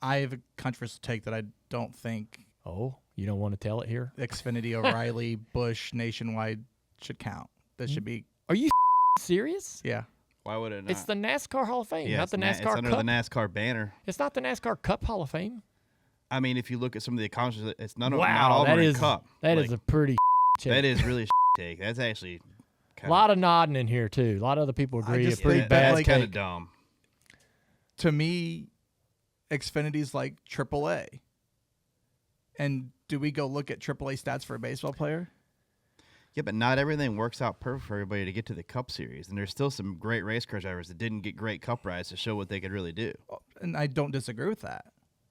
I have a controversial take that I don't think Oh, you don't want to tell it here? Xfinity, O'Reilly, Busch, Nationwide should count. This should be Are you serious? yeah. Why would it not? It's the NASCAR Hall of Fame, yeah, not the it's NASCAR under Cup. the NASCAR banner. It's not the NASCAR Cup Hall of Fame. I mean, if you look at some of the accomplishments, it's not all Wow, of that them are in is Cup. that Like, is a pretty take. that is really a take. That's actually A lot of nodding in here too. A lot of other people agree. just A pretty think bad. That's like- kind of dumb. To me, Xfinity's like AAA. And do we go look at AAA stats for a baseball player? Yeah, but not everything works out perfect for everybody to get to the Cup Series, and there's still some great race car drivers that didn't get great Cup rides to show what they could really do. And I don't disagree with that.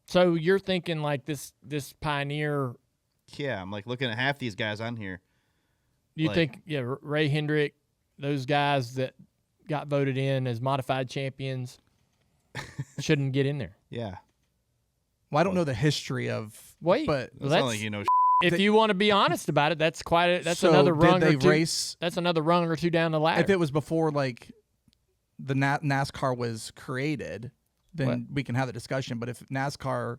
So you're thinking like this pioneer. Yeah, I'm like looking at half these guys on here. You think, Ray Hendrick, those guys that got voted in as modified champions shouldn't get in there. Yeah. Well, I don't know the history of. Wait, but It's not like if you want to be honest about it, that's so another rung did or they two. race? That's another rung or two down the ladder. If it was before like the NASCAR was created, then we can have the discussion. But if NASCAR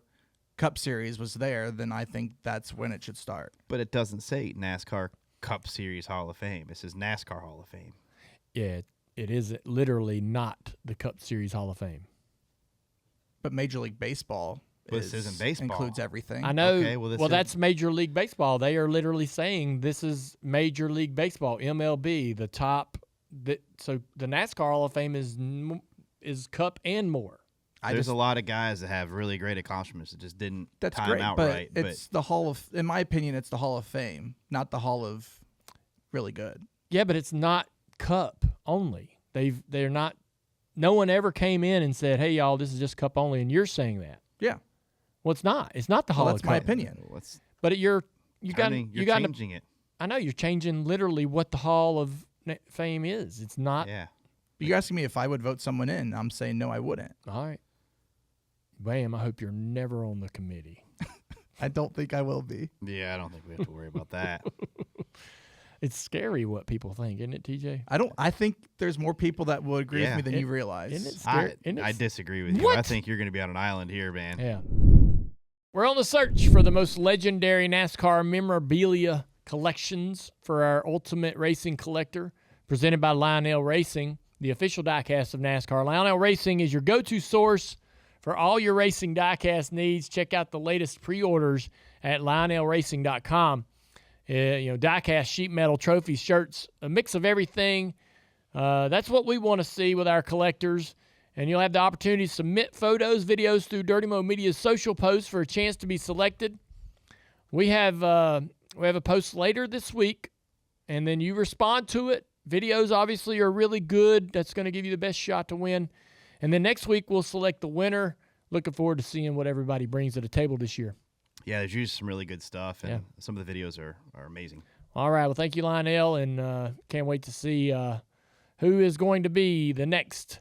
Cup Series was there, then I think that's when it should start. But it doesn't say NASCAR Cup Series Hall of Fame. It says NASCAR Hall of Fame. Yeah, it is literally not the Cup Series Hall of Fame. But Major League Baseball This isn't baseball. includes everything. I know. Okay, well, that's Major League Baseball. They are literally saying this is Major League Baseball, MLB, the top. So the NASCAR Hall of Fame is Cup and more. There's a lot of guys that have really great accomplishments that just didn't That's time great, out but right. it's the Hall of. In my opinion, it's the Hall of Fame, not the Hall of really good. Yeah, but it's not Cup only. They're not. No one ever came in and said, "Hey, y'all, this is just Cup only," and you're saying that. Yeah. Well, it's not. It's not the Hall That's of my Cup. opinion. But you're changing it. I know you're changing literally what the Hall of Fame is. It's not. Yeah. You're asking me if I would vote someone in. I'm saying no, I wouldn't. All right. Bam, I hope you're never on the committee. I don't think I will be. Yeah, I don't think we have to worry about that. It's scary what people think, isn't it, TJ? I think there's more people that will agree with Yeah. me than you realize. Isn't it scary? I disagree with you. What? I think you're going to be on an island here, man. Yeah. We're on the search for the most legendary NASCAR memorabilia collections for our Ultimate Racing Collector, presented by Lionel Racing, the official diecast of NASCAR. Lionel Racing is your go-to source for all your racing diecast needs. Check out the latest pre-orders at lionelracing.com. Diecast, sheet metal, trophies, shirts, a mix of everything. That's what we want to see with our collectors. And you'll have the opportunity to submit photos, videos through Dirty Mo Media's social posts for a chance to be selected. We have a post later this week, and then you respond to it. Videos obviously are really good. That's going to give you the best shot to win. And then next week we'll select the winner. Looking forward to seeing what everybody brings to the table this year. Yeah, there's usually some really good stuff, and some of the videos are amazing. All right. Well, thank you, Lionel, and can't wait to see who is going to be the next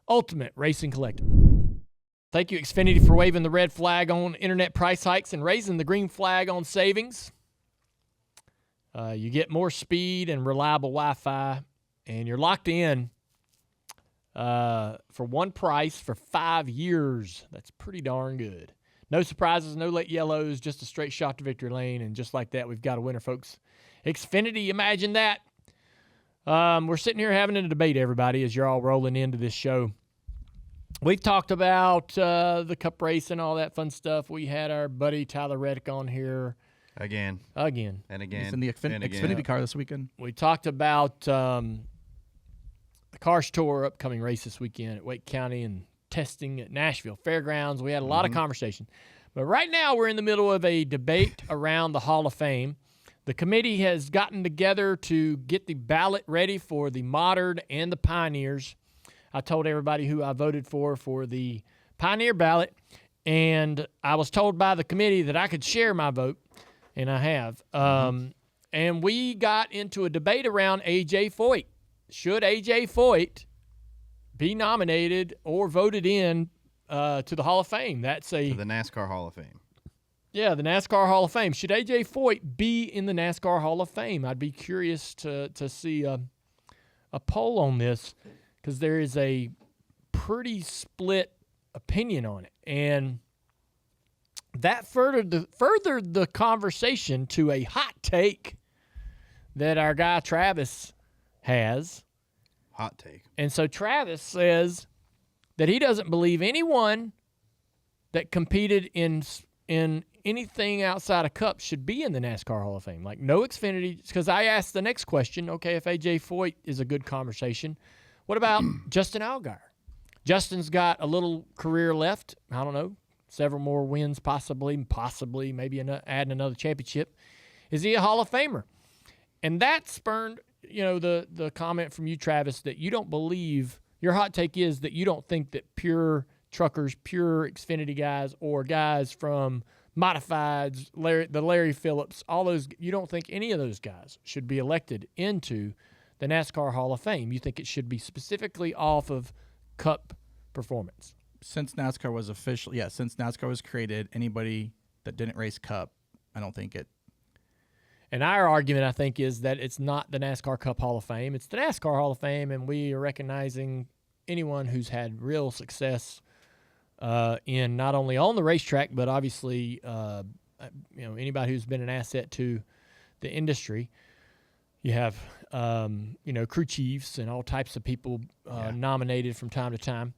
Ultimate Racing Collector. Thank you, Xfinity, for waving the red flag on internet price hikes and raising the green flag on savings. You get more speed and reliable Wi-Fi, and you're locked in for one price for 5 years. That's pretty darn good. No surprises, no late yellows, just a straight shot to victory lane, and just like that, we've got a winner, folks. Xfinity, imagine that. We're sitting here having a debate, everybody, as you're all rolling into this show. We've talked about the Cup race and all that fun stuff. We had our buddy Tyler Reddick on here. Again. He's in the Xfinity car this weekend. We talked about the Cars Tour upcoming race this weekend at Wake County and testing at Nashville Fairgrounds. We had a lot of conversation. But right now we're in the middle of a debate around the Hall of Fame. The committee has gotten together to get the ballot ready for the Modern and the Pioneers. I told everybody who I voted for the Pioneer ballot, and I was told by the committee that I could share my vote, and I have. And we got into a debate around A.J. Foyt. Should A.J. Foyt be nominated or voted in to the Hall of Fame? That's To the NASCAR Hall of Fame. Yeah, the NASCAR Hall of Fame. Should A.J. Foyt be in the NASCAR Hall of Fame? I'd be curious to see a poll on this, because there is a pretty split opinion on it. And that furthered the conversation to a hot take that our guy Travis has. Hot take. And so Travis says that he doesn't believe anyone that competed in anything outside of Cup should be in the NASCAR Hall of Fame. Like no Xfinity, because I asked the next question, okay, if A.J. Foyt is a good conversation, what about Justin Allgaier? Justin's got a little career left. I don't know, several more wins possibly, maybe adding another championship. Is he a Hall of Famer? And that spurned, the comment from you, Travis, that you don't believe, your hot take is that you don't think that pure truckers, pure Xfinity guys, or guys from Modifieds, the Larry Phillips, all those. You don't think any of those guys should be elected into the NASCAR Hall of Fame? You think it should be specifically off of Cup performance? Since NASCAR was since NASCAR was created, anybody that didn't race Cup, I don't think it. And our argument, I think, is that it's not the NASCAR Cup Hall of Fame. It's the NASCAR Hall of Fame, and we are recognizing anyone who's had real success in not only on the racetrack, but obviously, anybody who's been an asset to the industry. You have, crew chiefs and all types of people nominated from time to time.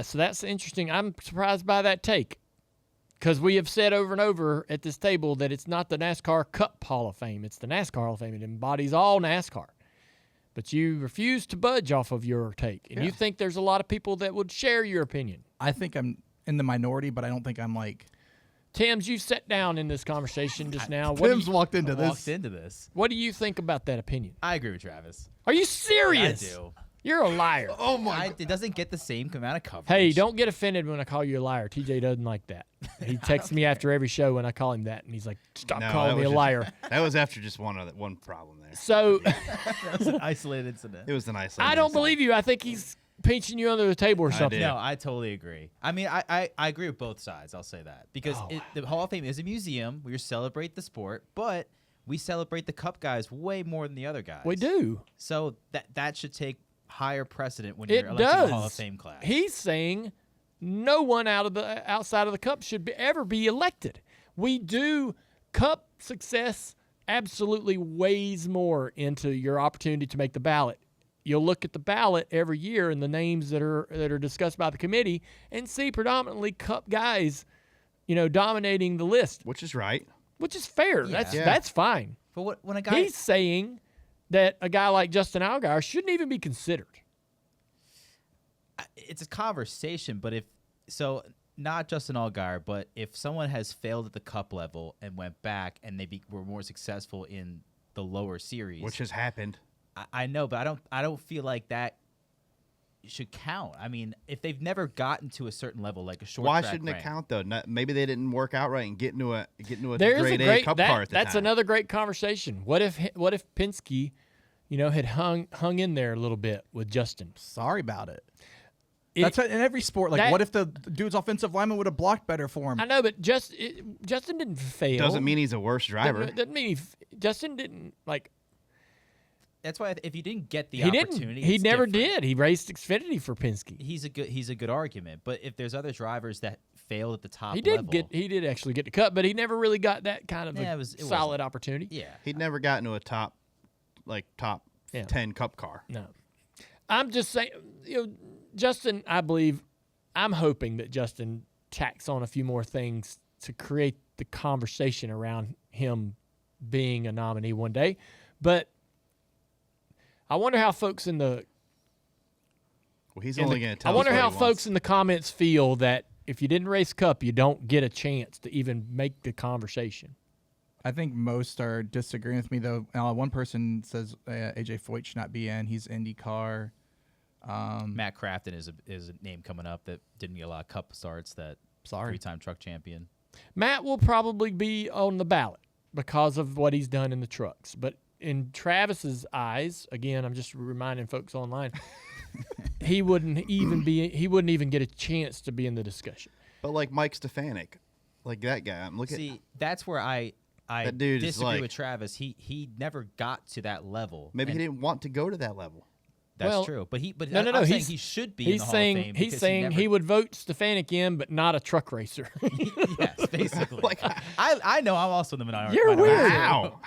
So that's interesting. I'm surprised by that take because we have said over and over at this table that it's not the NASCAR Cup Hall of Fame. It's the NASCAR Hall of Fame. It embodies all NASCAR. But you refuse to budge off of your take. And you think there's a lot of people that would share your opinion. I think I'm in the minority, but I don't think I'm like. Tim's, you sat down in this conversation just now. Tim's walked into Walked this. into this. What do you think about that opinion? I agree with Travis. Are you serious? I do. You're a liar. Oh my! It doesn't get the same amount of coverage. Hey, don't get offended when I call you a liar. TJ doesn't like that. He texts me after every show when I call him that, and he's like, "Stop calling me a liar." That was after just one problem there. So That was an isolated incident. It was an isolated. I don't believe you. I think he's pinching you under the table or something. did. No, I totally agree. I mean, I agree with both sides. I'll say that because the Hall of Fame is a museum. We celebrate the sport, but we celebrate the Cup guys way more than the other guys. We do. So that should take higher precedent when you're It electing does. the Hall of Fame class. He's saying no one outside of the Cup should ever be elected. We do. Cup success absolutely weighs more into your opportunity to make the ballot. You'll look at the ballot every year and the names that are discussed by the committee and see predominantly Cup guys, dominating the list, Which is right. which is fair. Yeah. That's fine. But when a guy He's saying that a guy like Justin Allgaier shouldn't even be considered. it's a conversation, but not Justin Allgaier, but if someone has failed at the Cup level and went back and they were more successful in the lower series, Which has happened. I know, but I don't feel like that should count. I mean, if they've never gotten to a certain level, like a short Why track shouldn't rank, it count though? Maybe they didn't work out right and get into a There's grade a A great Cup car at the that's time. another great conversation. What if Penske, had hung in there a little bit with Justin? Sorry about it. That's in every sport. Like, what if the dude's offensive lineman would have blocked better for him? I know, but Justin didn't fail. Doesn't mean he's a worse driver. Doesn't mean Justin didn't like. That's why if you didn't get the He opportunity, didn't. He it's never different. did. He raced Xfinity for Penske. He's a good argument, but if there's other drivers that failed at the top He level, did actually get the cut, but he never really got that kind of Yeah, it solid wasn't. opportunity. yeah, He'd never gotten to a top Yeah. 10 Cup car. No, I'm just saying, Justin. I'm hoping that Justin tacks on a few more things to create the conversation around him being a nominee one day. But I wonder how folks in the Well, he's only going to tell I wonder us what how he folks wants. in the comments feel that if you didn't race Cup, you don't get a chance to even make the conversation. I think most are disagreeing with me, though. One person says AJ Foyt should not be in. He's IndyCar. Matt Crafton is a name coming up that didn't get a lot of Cup starts. That three-time truck champion. Matt will probably be on the ballot because of what he's done in the trucks. But in Travis's eyes, again, I'm just reminding folks online, he wouldn't even get a chance to be in the discussion. But like Mike Stefanik, like that guy. I'm looking. See, that's where I That dude is disagree like- with Travis. He never got to that level. Maybe he And didn't want to go to that level. That's Well, true. But No. I'm saying He's he should be in He's the saying Hall of Fame. he's because saying never, he would vote Stefanik in, but not a truck racer. Yes, basically. Like, I know I'm also in the minority. You're weird. How?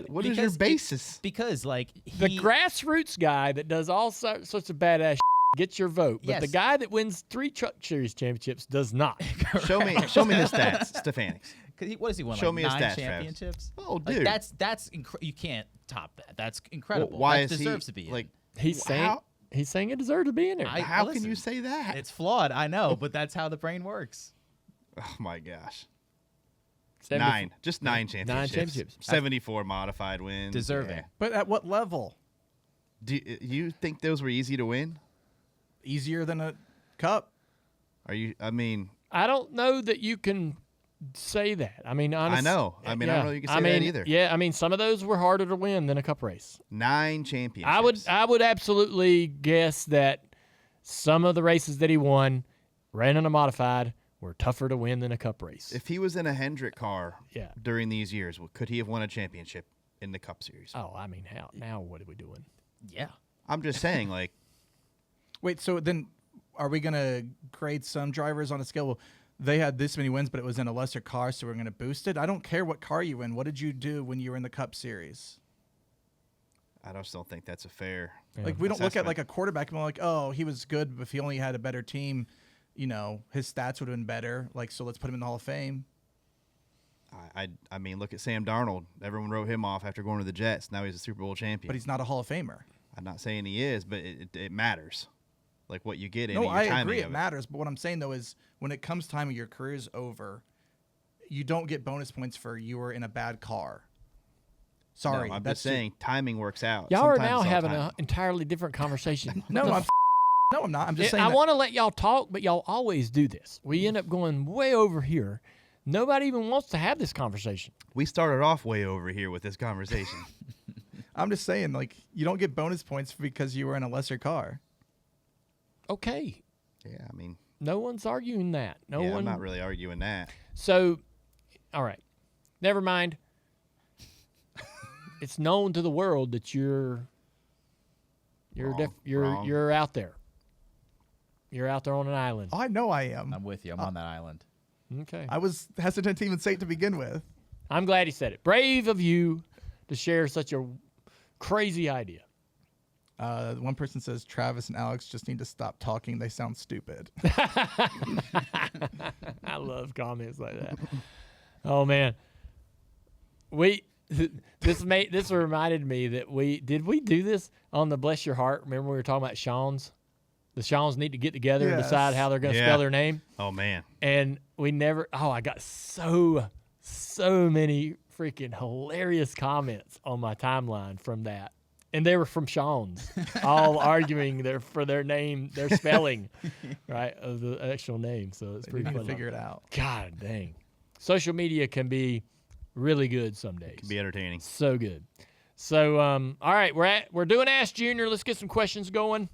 What is your because basis? Because like The he, grassroots guy that does all sorts of badass gets your vote, but the Yes. guy that wins 3 truck series championships does not. Show me the stats, Stefanik's. what does he won? Show like me his 9 stats, Travis. championships. Oh, Like, dude. that's you can't top that. That's incredible. Why that is deserves he to be in. like? He's saying how, he's saying it deserves to be in there. how listen, can you say that? It's flawed, I know, but that's how the brain works. Oh my gosh. 70 9 championships. 9 championships. 74 modified wins. Deserving. Yeah. But at what level? Do you think those were easy to win? Easier than a Cup? Are you? I mean, I don't know that you can say that. I mean, honestly, I know. I mean, I don't know if you can say that either. Yeah, I mean, some of those were harder to win than a Cup race. 9 championships. I would absolutely guess that some of the races that he won, ran in a modified, were tougher to win than a Cup race. If he was in a Hendrick car Yeah. during these years, could he have won a championship in the Cup Series? Oh, I mean, how now? What are we doing? Yeah. I'm just saying, like, Wait, so then are we going to grade some drivers on a scale? Well, they had this many wins, but it was in a lesser car, so we're going to boost it? I don't care what car you win. What did you do when you were in the Cup Series? I just don't think that's a fair. Like, we don't look at assessment. like a quarterback and we're like, oh, he was good, but if he only had a better team, you know, his stats would have been better. Like, so let's put him in the Hall of Fame. I mean, look at Sam Darnold. Everyone wrote him off after going to the Jets. Now he's a Super Bowl champion. But he's not a Hall of Famer. I'm not saying he is, but it matters. Like what you get in No, your I timing agree of it matters. But what I'm saying, though, is when it comes time of your career's over, you don't get bonus points for you were in a bad car. Sorry. No, I'm that's just saying timing works out. Y'all are Sometimes now it's all having timing. an entirely different conversation. No, I'm not. I'm just saying I that- want to let y'all talk, but y'all always do this. We end up going way over here. Nobody even wants to have this conversation. We started off way over here with this conversation. I'm just saying, like, you don't get bonus points because you were in a lesser car. Okay. Yeah, I mean, No one's arguing that. No yeah, one. I'm not really arguing that. So, all right. Never mind. It's known to the world that you're Wrong. you're out there. You're out there on an island. Oh, I know I am. I'm with you. I'm on that island. Okay. I was hesitant to even say it to begin with. I'm glad he said it. Brave of you to share such a crazy idea. One person says Travis and Alex just need to stop talking. They sound stupid. I love comments like that. Oh man, this reminded me that we do this on the Bless Your Heart. Remember we were talking about Sean's? The Sean's need to get together and Yes. decide how they're going to Yeah. spell their name. Oh man, And we never. Oh, I got so many freaking hilarious comments on my timeline from that. And they were from Sean's, all arguing for their name, their spelling, right, of the actual name. So it's They pretty need to funny. figure it out. God dang. Social media can be really good some days. can be entertaining. So good. So all right, we're doing Ask Junior. Let's get some questions going.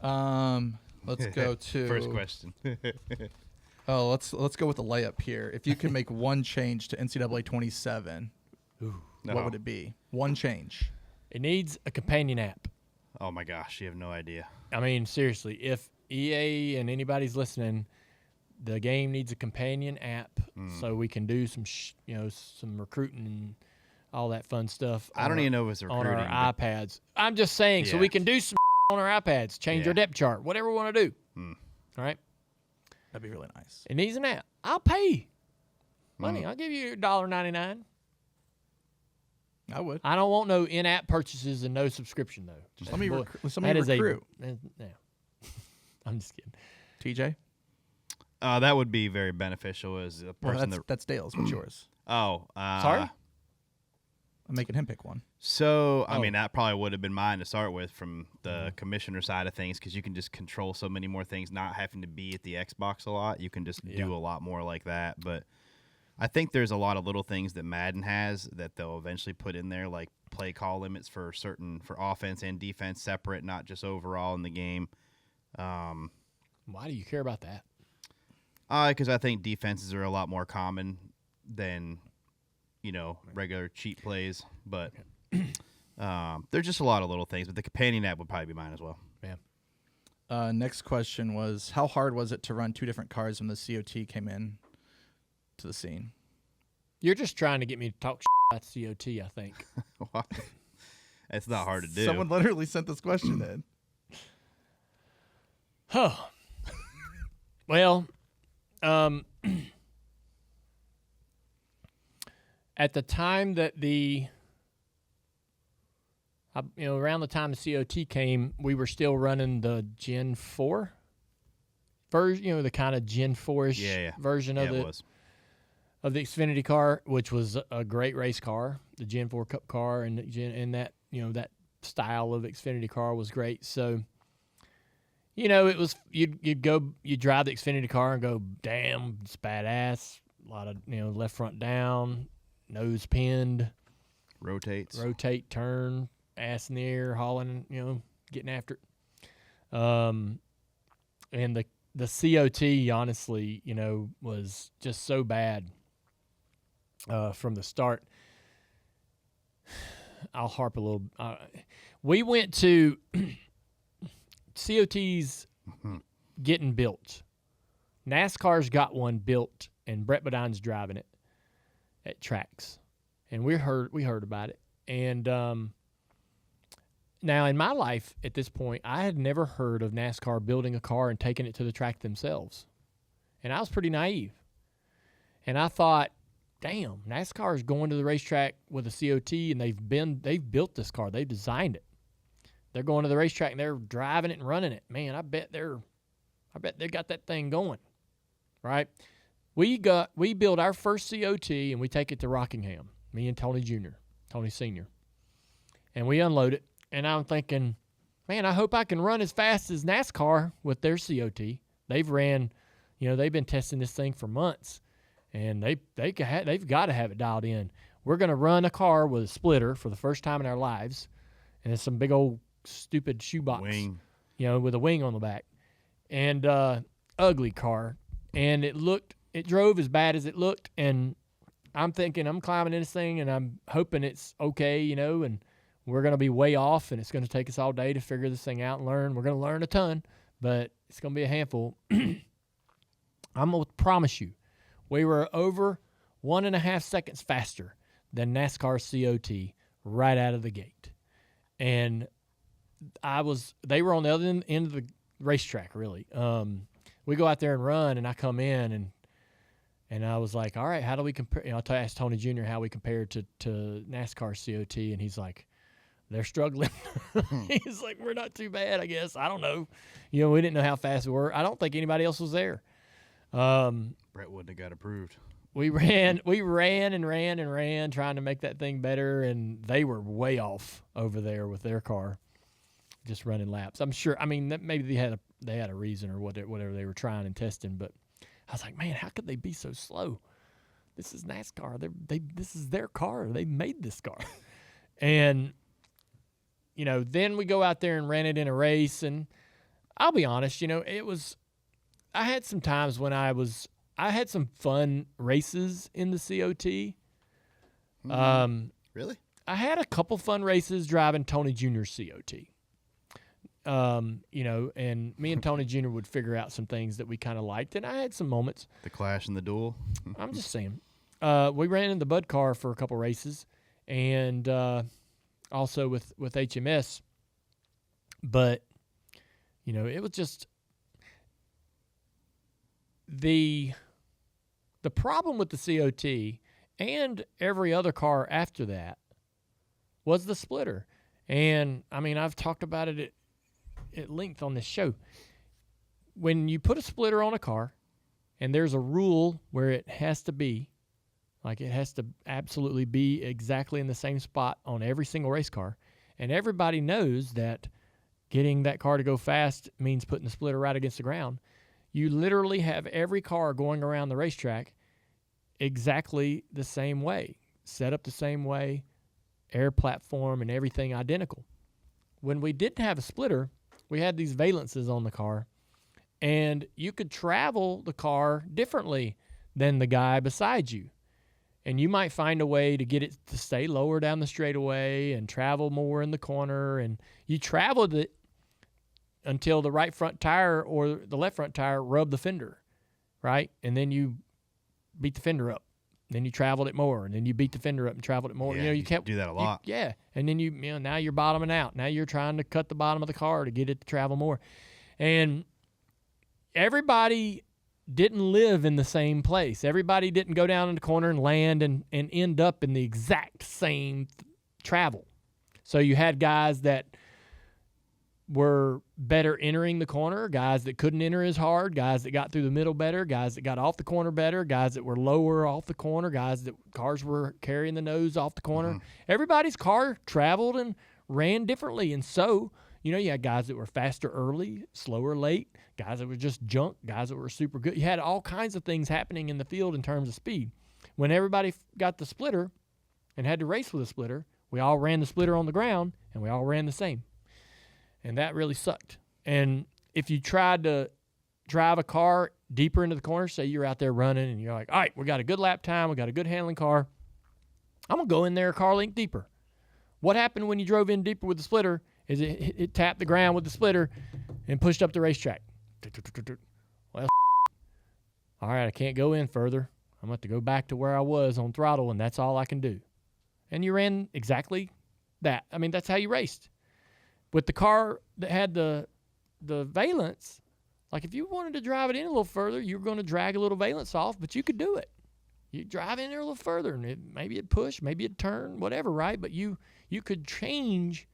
Let's go to First question. Oh, let's go with the layup here. If you could make one change to NCAA 27, what would it be? One change. It needs a companion app. Oh my gosh, you have no idea. I mean, seriously, if EA and anybody's listening, the game needs a companion app so we can do some some recruiting and all that fun stuff. I don't even know if it's on recruiting. our but iPads. I'm just saying, so Yeah. we can do some on our iPads, change our Yeah. depth chart, whatever we want to do. All right, That'd be really nice. it needs an app. I'll pay money. I'll give you $1.99. I would. I don't want no in-app purchases and no subscription though. Just let me Boy, let me recruit. No, I'm just kidding. TJ? that would be very beneficial as a Well, person that's Dale's. What's yours? Sorry. I'm making him pick one. So, I Oh. mean, that probably would have been mine to start with from the commissioner side of things because you can just control so many more things, not having to be at the Xbox a lot. You can just do a lot more like that. But I think there's a lot of little things that Madden has that they'll eventually put in there, like play call limits for offense and defense separate, not just overall in the game. Why do you care about that? Because I think defenses are a lot more common than regular cheat plays, but there's just a lot of little things. But the companion app would probably be mine as well. Yeah. Next question was, how hard was it to run two different cars when the COT came in to the scene? You're just trying to get me to talk about COT, I think. It's not hard to do. Someone literally sent this question in. Oh. Well, at the time that around the time the COT came, we were still running the Gen 4 version, the kind of Gen 4-ish version Yeah, of it was. the Xfinity car, which was a great race car, the Gen 4 Cup car, and that that style of Xfinity car was great. So it was you'd drive the Xfinity car and go, damn, it's badass. A lot of left front down, nose pinned, Rotate, turn, ass in the air, hauling, getting after it. And the COT, honestly, was just so bad from the start. I'll harp a little. We went to COT's getting built. NASCAR's got one built, and Brett Bodine's driving it at tracks, and we heard about it. And now in my life at this point, I had never heard of NASCAR building a car and taking it to the track themselves, and I was pretty naive. And I thought, damn, NASCAR is going to the racetrack with a COT, and they've built this car, they've designed it. They're going to the racetrack and they're driving it and running it. Man, I bet they got that thing going, right? We build our first COT and we take it to Rockingham. Me and Tony Jr., Tony Sr., and we unload it. And I'm thinking, man, I hope I can run as fast as NASCAR with their COT. They've ran, they've been testing this thing for months, and they've got to have it dialed in. We're gonna run a car with a splitter for the first time in our lives, and it's some big old stupid shoebox wing, with a wing on the back, and ugly car, and it drove as bad as it looked, and I'm thinking I'm climbing in this thing and I'm hoping it's okay, and we're going to be way off and it's going to take us all day to figure this thing out and learn. We're going to learn a ton, but it's going to be a handful. I'm going to promise you, we were over 1.5 seconds faster than NASCAR COT right out of the gate. And they were on the other end of the racetrack, really. We go out there and run, and I come in, and I was like, all right, how do we compare? I asked Tony Jr. how we compared to NASCAR COT, and he's like, they're struggling. He's like, we're not too bad, I guess. I don't know. We didn't know how fast we were. I don't think anybody else was there. Brett wouldn't have got approved. We ran and ran, trying to make that thing better, and they were way off over there with their car, just running laps. I'm sure. I mean, maybe they had a reason or whatever they were trying and testing. But I was like, man, how could they be so slow? This is NASCAR. This is their car. They made this car, and then we go out there and ran it in a race. And I'll be honest, it was. I had some times when I had some fun races in the COT. Really? I had a couple fun races driving Tony Jr.'s COT. And me and Tony Jr. would figure out some things that we kind of liked, and I had some moments. The clash and the duel. I'm just saying. We ran in the Bud car for a couple races, and also with HMS. But, it was just the problem with the COT and every other car after that was the splitter. And, I mean, I've talked about it at length on this show. When you put a splitter on a car and there's a rule where it has to be, like it has to absolutely be exactly in the same spot on every single race car, and everybody knows that getting that car to go fast means putting the splitter right against the ground, you literally have every car going around the racetrack exactly the same way, set up the same way, air platform and everything identical. When we didn't have a splitter, we had these valences on the car, and you could travel the car differently than the guy beside you. And you might find a way to get it to stay lower down the straightaway and travel more in the corner, and you traveled it until the right front tire or the left front tire rubbed the fender, right? And then you beat the fender up. Then you traveled it more, and then you beat the fender up and traveled it more. Yeah, you kept do that a lot. Yeah, and then now you're bottoming out. Now you're trying to cut the bottom of the car to get it to travel more, and everybody didn't live in the same place. Everybody didn't go down in the corner and land and end up in the exact same travel. So you had guys that were better entering the corner, guys that couldn't enter as hard, guys that got through the middle better, guys that got off the corner better, guys that were lower off the corner, cars were carrying the nose off the corner. Mm-hmm. Everybody's car traveled and ran differently, and so You know, you had guys that were faster early, slower late, guys that were just junk, guys that were super good. You had all kinds of things happening in the field in terms of speed. When everybody got the splitter and had to race with a splitter, we all ran the splitter on the ground, and we all ran the same. And that really sucked. And if you tried to drive a car deeper into the corner, say you're out there running and you're like, all right, we got a good lap time, we got a good handling car, I'm going to go in there a car length deeper. What happened when you drove in deeper with the splitter is it tapped the ground with the splitter and pushed up the racetrack. Well, all right, I can't go in further. I'm going to have to go back to where I was on throttle, and that's all I can do. And you ran exactly that. I mean, that's how you raced. With the car that had the valence, like if you wanted to drive it in a little further, you were going to drag a little valence off, but you could do it. You drive in there a little further, and maybe it'd push, maybe it'd turn, whatever, right? But you could change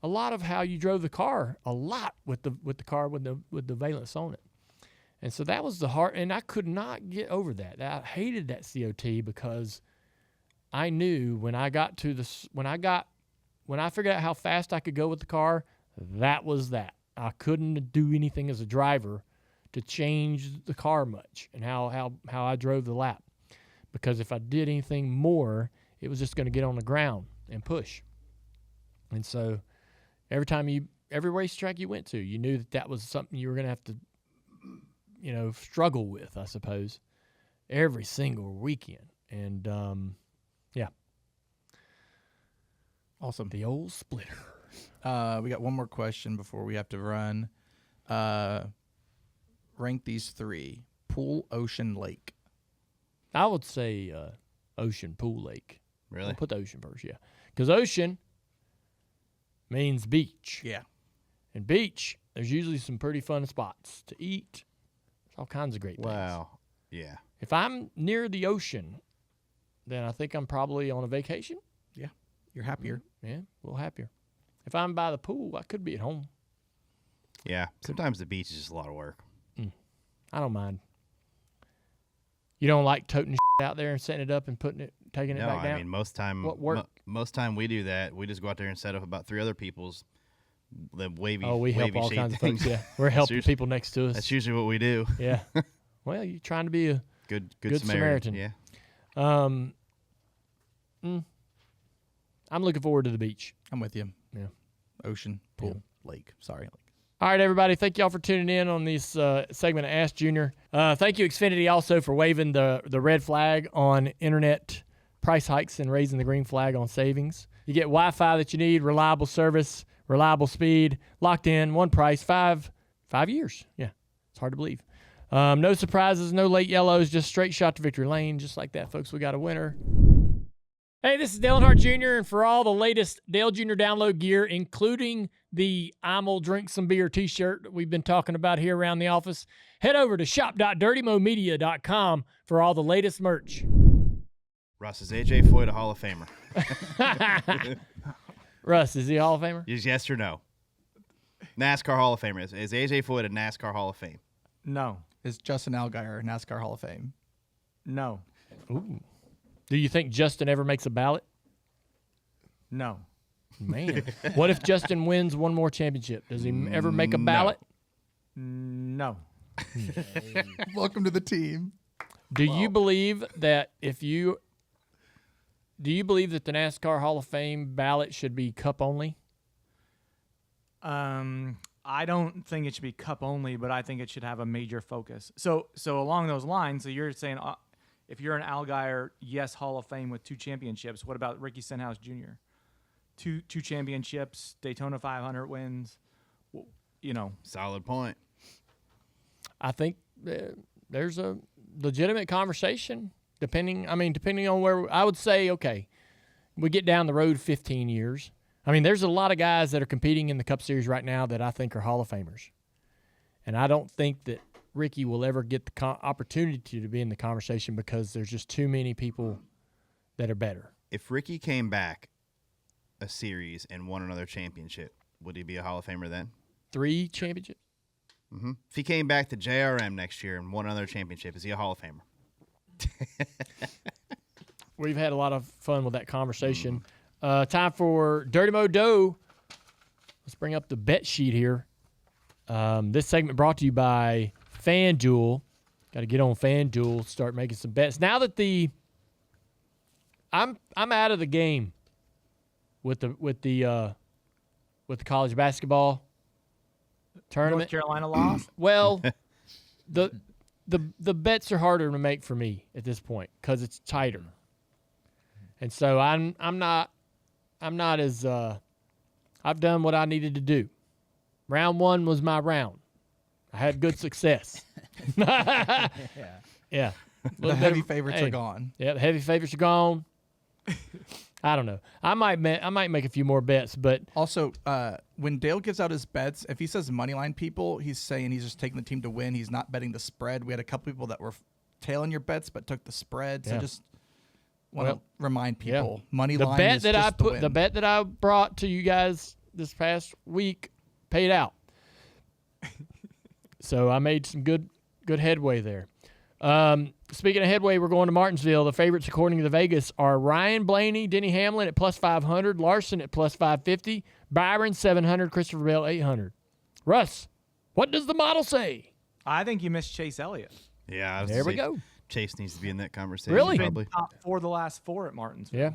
a lot of how you drove the car, a lot with the car with the valence on it. And so that was the hard, and I could not get over that. I hated that COT because I knew when I figured out how fast I could go with the car, that was that. I couldn't do anything as a driver to change the car much and how I drove the lap. Because if I did anything more, it was just going to get on the ground and push. And so every racetrack you went to, you knew that was something you were going to have to, struggle with, I suppose, every single weekend. And, yeah. Awesome. The old splitter. We got one more question before we have to run. Rank these three: pool, ocean, lake. I would say ocean, pool, lake. Really? I'll put the ocean first, yeah. Because ocean means beach. Yeah. And beach, there's usually some pretty fun spots to eat. There's all kinds of great things. Wow. Yeah. If I'm near the ocean, then I think I'm probably on a vacation. Yeah. You're happier. Yeah, a little happier. If I'm by the pool, I could be at home. Yeah. Sometimes the beach is just a lot of work. I don't mind. You don't like toting shit out there and setting it up and taking it back down? No, I mean, most time we do that. We just go out there and set up about 3 other people's the wavy. Oh, we help all kinds of folks. Yeah, we're helping people next to us. That's usually what we do. Yeah. Well, you're trying to be a good Samaritan. Yeah. I'm looking forward to the beach. I'm with you. Yeah. Ocean, pool, lake. Sorry, lake. All right, everybody. Thank y'all for tuning in on this segment of Ask Junior. Thank you, Xfinity, also for waving the red flag on internet price hikes and raising the green flag on savings. You get Wi-Fi that you need, reliable service, reliable speed, locked in, one price, 5 years. Yeah, it's hard to believe. No surprises, no late yellows, just straight shot to victory lane. Just like that, folks, we got a winner. Hey, this is Dale Earnhardt Jr., and for all the latest Dale Jr. download gear, including the IM'll Drink Some Beer t-shirt that we've been talking about here around the office, head over to shop.dirtymomedia.com for all the latest merch. Russ, is AJ Foyt a Hall of Famer? Russ, is he a Hall of Famer? Yes or no? NASCAR Hall of Famer. Is AJ Foyt a NASCAR Hall of Fame? No. Is Justin Allgaier NASCAR Hall of Fame? No. Ooh. Do you think Justin ever makes a ballot? No. Man. What if Justin wins one more championship? Does he ever make a ballot? No. Welcome to the team. Do you believe that the NASCAR Hall of Fame ballot should be cup only? I don't think it should be cup only, but I think it should have a major focus. So along those lines, so you're saying if you're an Allgaier, yes, Hall of Fame with 2 championships. What about Ricky Stenhouse Jr.? Two championships, Daytona 500 wins. Solid point. I think there's a legitimate conversation. Depending on where I would say, okay, we get down the road 15 years. I mean, there's a lot of guys that are competing in the Cup Series right now that I think are Hall of Famers, and I don't think that Ricky will ever get the opportunity to be in the conversation because there's just too many people that are better. If Ricky came back a series and won another championship, would he be a Hall of Famer then? 3 championships? Mm-hmm. If he came back to JRM next year and won another championship, is he a Hall of Famer? We've had a lot of fun with that conversation. Time for Dirty Mo Doe. let's bring up the bet sheet here. This segment brought to you by FanDuel. Got to get on FanDuel, start making some bets. Now that I'm out of the game with the college basketball tournament. North Carolina lost. Well, the bets are harder to make for me at this point because it's tighter, and so I'm not as I've done what I needed to do. Round 1 was my round. I had good success. Yeah. The heavy favorites are gone. Yeah, the heavy favorites are gone. I don't know. I might make a few more bets, but Also, when Dale gives out his bets, if he says moneyline people, he's saying he's just taking the team to win. He's not betting the spread. We had a couple people that were tailing your bets but took the spread. So Yeah. just want to remind people, money the line bet is that just I the put, win. the bet that I brought to you guys this past week paid out. So I made some good headway there. Speaking of headway, we're going to Martinsville. The favorites, according to the Vegas, are Ryan Blaney, Denny Hamlin at plus 500, Larson at plus 550, Byron 700, Christopher Bell 800. Russ, what does the model say? I think you missed Chase Elliott. Yeah, I was There gonna we say, go. Chase needs to be in that conversation. Really? Been Probably. top 4 the last 4 at Martinsville. Yeah.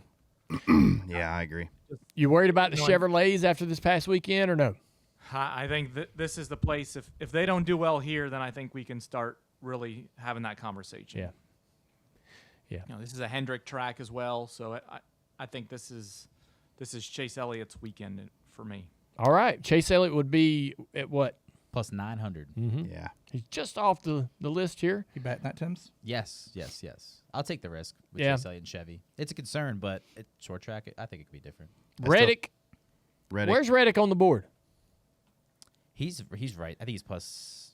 Yeah, I agree. You worried about the No, Chevrolets after this past weekend or no? I think this is the place. If they don't do well here, then I think we can start really having that conversation. Yeah. You know, this is a Hendrick track as well, so I think this is Chase Elliott's weekend for me. All right. Chase Elliott would be at what? Plus 900. Yeah. He's just off the list here. You betting that, Tim's? Yes. I'll take the risk with Yeah. Chase Elliott and Chevy. It's a concern, but short track, I think it could be different. Reddick. Reddick. Where's Reddick on the board? He's right. I think he's plus.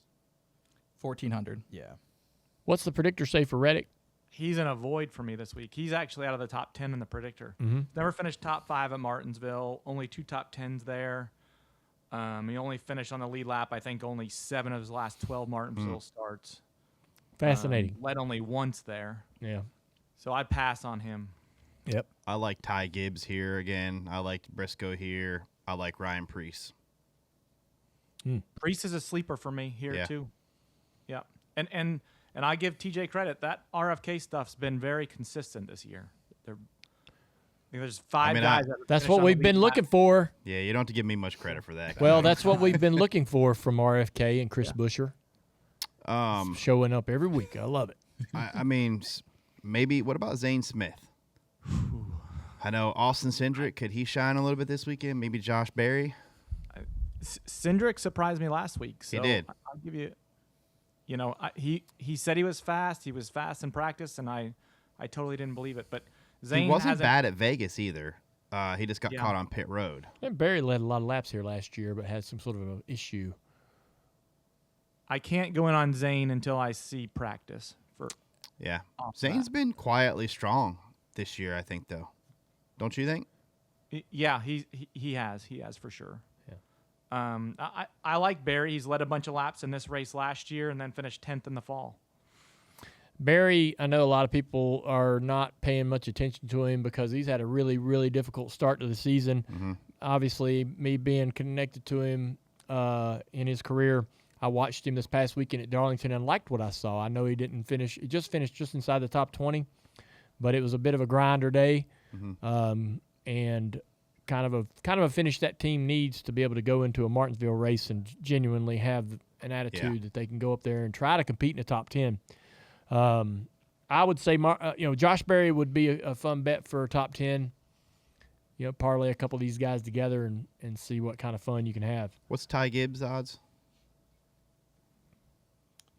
1,400. Yeah. What's the predictor say for Reddick? He's in a void for me this week. He's actually out of the top 10 in the predictor. Never finished top 5 at Martinsville. Only 2 top 10s there. He only finished on the lead lap, I think, only 7 of his last 12 Martinsville starts. Fascinating. Led only once there. Yeah. So I'd pass on him. Yep. I like Ty Gibbs here again. I like Briscoe here. I like Ryan Preece. Priest is a sleeper for me here Yeah. too. Yeah. And I give TJ credit. That RFK stuff's been very consistent this year. I think there's 5 guys. that That's finished what on the we've lead been lap. looking for. Yeah, you don't have to give me much credit for that. Well, that's what we've been looking for from RFK and Chris Buescher. Um, Showing up every week. I love it. I mean, maybe. What about Zane Smith? I know Austin Cindric. Could he shine a little bit this weekend? Maybe Josh Berry. Cindric surprised me last week. So He did. I'll give you. You know, he said he was fast. He was fast in practice, and I totally didn't believe it. But Zane He wasn't hasn't- bad at Vegas either. He just got Yeah. caught on pit road. And Barry led a lot of laps here last year, but had some sort of an issue. I can't go in on Zane until I see practice. Yeah, Off Zane's that. been quietly strong this year. I think, though. Don't you think? Yeah, he has for sure. Yeah. I like Barry. He's led a bunch of laps in this race last year and then finished 10th in the fall. Barry, I know a lot of people are not paying much attention to him because he's had a really, really difficult start to the season. Obviously, me being connected to him in his career, I watched him this past weekend at Darlington and liked what I saw. I know he didn't finish; he just finished just inside the top 20, but it was a bit of a grinder day, and kind of a finish that team needs to be able to go into a Martinsville race and genuinely have an attitude that they can go up there and try to compete in the top 10. I would say, Josh Berry would be a fun bet for a top 10. Parlay a couple of these guys together and see what kind of fun you can have. What's Ty Gibbs' odds?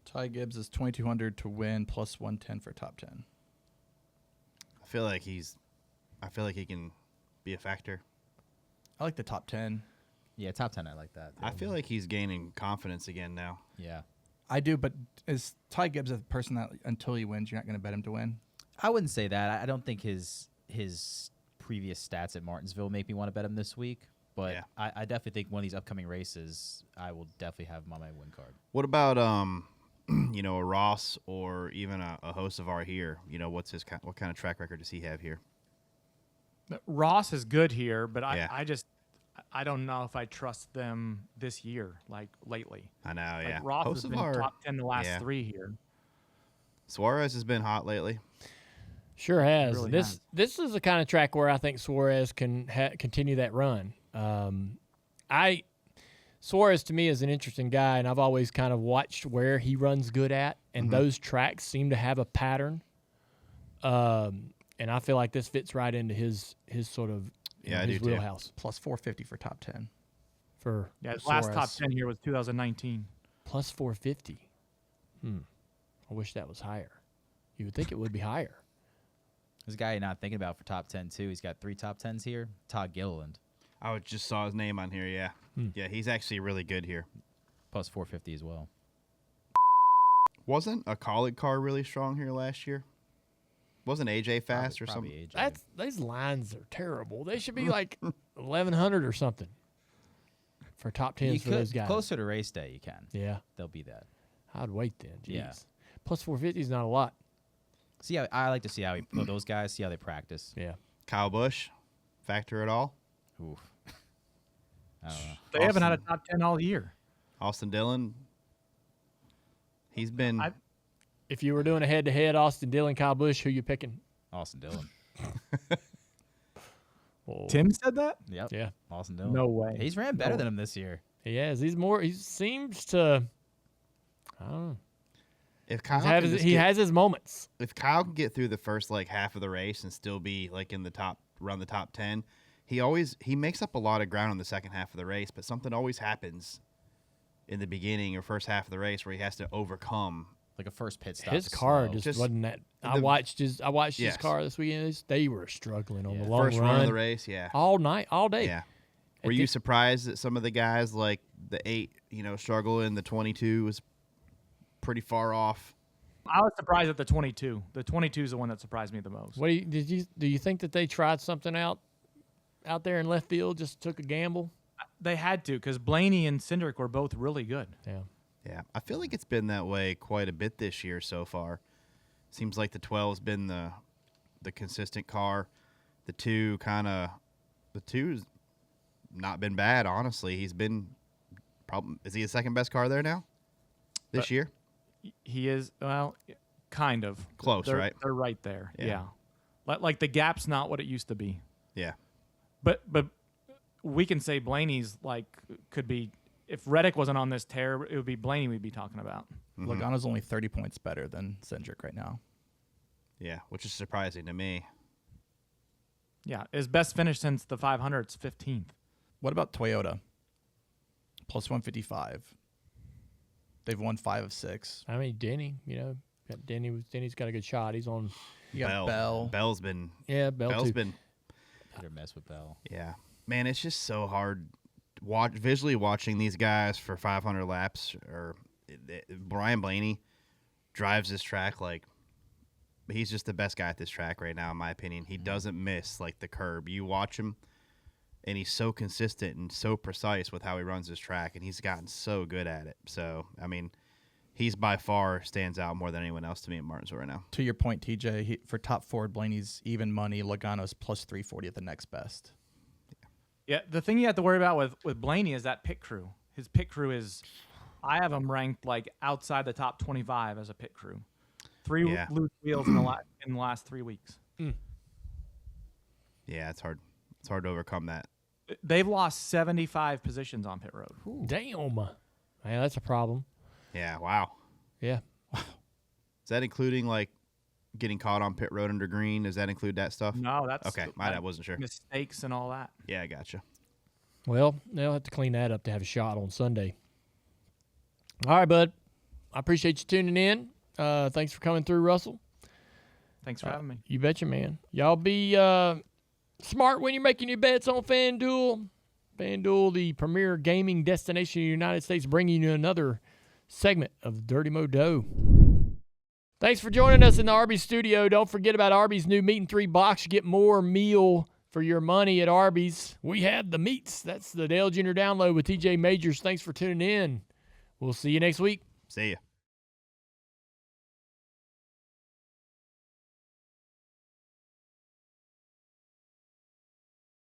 Ty Gibbs is 2,200 to win, plus 110 for top 10. I feel like he can be a factor. I like the top 10. Yeah, top 10. I like that. I feel like he's gaining confidence again now. Yeah. I do, but is Ty Gibbs a person that until he wins, you're not going to bet him to win? I wouldn't say that. I don't think his previous stats at Martinsville make me want to bet him this week. But Yeah. I definitely think one of these upcoming races, I will definitely have him on my win card. What about a Ross or even a host of our here? What kind of track record does he have here? Ross is good here, but Yeah. I don't know if I trust them this year, like lately. I know, Like yeah. Ross Most has of been our- top 10 the last yeah. 3 here. Suarez has been hot lately. Sure has. really This has. this is the kind of track where I think Suarez can continue that run. Suarez to me is an interesting guy, and I've always kind of watched where he runs good at, and those tracks seem to have a pattern. And I feel like this fits right into his sort of Yeah, I his do too. wheelhouse Plus 450 for top 10. for Yeah, his last top Suarez. 10 here was 2019. Plus 450. I wish that was higher. You would think it would be higher. This guy you're not thinking about for top 10 too. He's got 3 top 10s here. Todd Gilliland, I just saw his name on here, yeah. Yeah, he's actually really good here. plus 450 as well. Wasn't a colleague car really strong here last year? Wasn't AJ fast or Probably something? AJ. These lines are terrible. They should be like 1,100 or something for top 10s You for those could guys. closer to race day. You can. Yeah, They'll be that. I'd wait then. Jeez. Yeah. Plus 450 is not a lot. See how I like to see how those guys see how they practice. Yeah. Kyle Busch, factor at all? Oof. I don't know. They haven't had a top 10 all year. Austin Dillon, he's been... If you were doing a head-to-head, Austin Dillon, Kyle Busch, who you picking? Austin Dillon. Well, Tim said that? Yep. Yeah, Austin Dillon. No way. He's ran better than him this year. he has. He seems to. I don't know. if Kyle He has his moments. if Kyle can get through the first like half of the race and still be like in the top, around the top 10, he makes up a lot of ground in the second half of the race, but something always happens in the beginning or first half of the race where he has to overcome. Like a first pit stop. His is car slow. just wasn't that. I the- watched his Yes. car this weekend. They were struggling on Yeah. the long First run run of the race, yeah. all night, all day. Yeah. Were you surprised that some of the guys like the 8, struggle and the 22 was pretty far off? I was surprised at the 22. The 22 is the one that surprised me the most. What do you think that they tried something out there in left field? Just took a gamble. They had to because Blaney and Cindric were both really good. Yeah. Yeah, I feel like it's been that way quite a bit this year so far. Seems like the 12's been the consistent car. The 2's not been bad, honestly. He's been is he the second best car there now this year? He is, well, kind of. Close, They're- right? They're right there. Yeah. Yeah. Like the gap's not what it used to be. Yeah. But we can say Blaney's could be, if Reddick wasn't on this tear, it would be Blaney we'd be talking about. Logano's only 30 points better than Cindric right now. Yeah, which is surprising to me. Yeah. His best finish since the 500's 15th. What about Toyota? Plus 155. They've won 5 of 6. I mean, Denny's got a good shot. He's on. You got Bell. Bell's been Bell too. been Hit or miss with Bell. yeah. Man, it's just so hard visually watching these guys for 500 laps or Brian Blaney drives this track like he's just the best guy at this track right now in my opinion. He doesn't miss like the curb. You watch him and he's so consistent and so precise with how he runs this track and he's gotten so good at it. So, I mean, he's by far stands out more than anyone else to me at Martinsville right now. To your point, TJ, for top Ford, Blaney's even money. Logano's plus 340 at the next best. Yeah. The thing you have to worry about with Blaney is that pit crew. His pit crew is, I have him ranked like outside the top 25 as a pit crew. 3 Yeah. loose wheels in the last 3 weeks. Yeah, it's hard. It's hard to overcome that. They've lost 75 positions on pit road. Damn. Man, that's a problem. Yeah, wow. Yeah. Is that including like getting caught on pit road under green? Does that include that stuff? No, that's Okay, I wasn't sure. mistakes and all that. Yeah, I gotcha. Well, they'll have to clean that up to have a shot on Sunday. All right, bud. I appreciate you tuning in. Thanks for coming through, Russell. Thanks for having me. You betcha, man. Y'all be smart when you're making your bets on FanDuel. FanDuel, the premier gaming destination in the United States, bringing you another segment of Dirty Mo Dough. Thanks for joining us in the Arby's studio. Don't forget about Arby's new Meat and 3 box. You get more meal for your money at Arby's. We have the meats. That's the Dale Jr. Download with TJ Majors. Thanks for tuning in. We'll see you next week. See ya.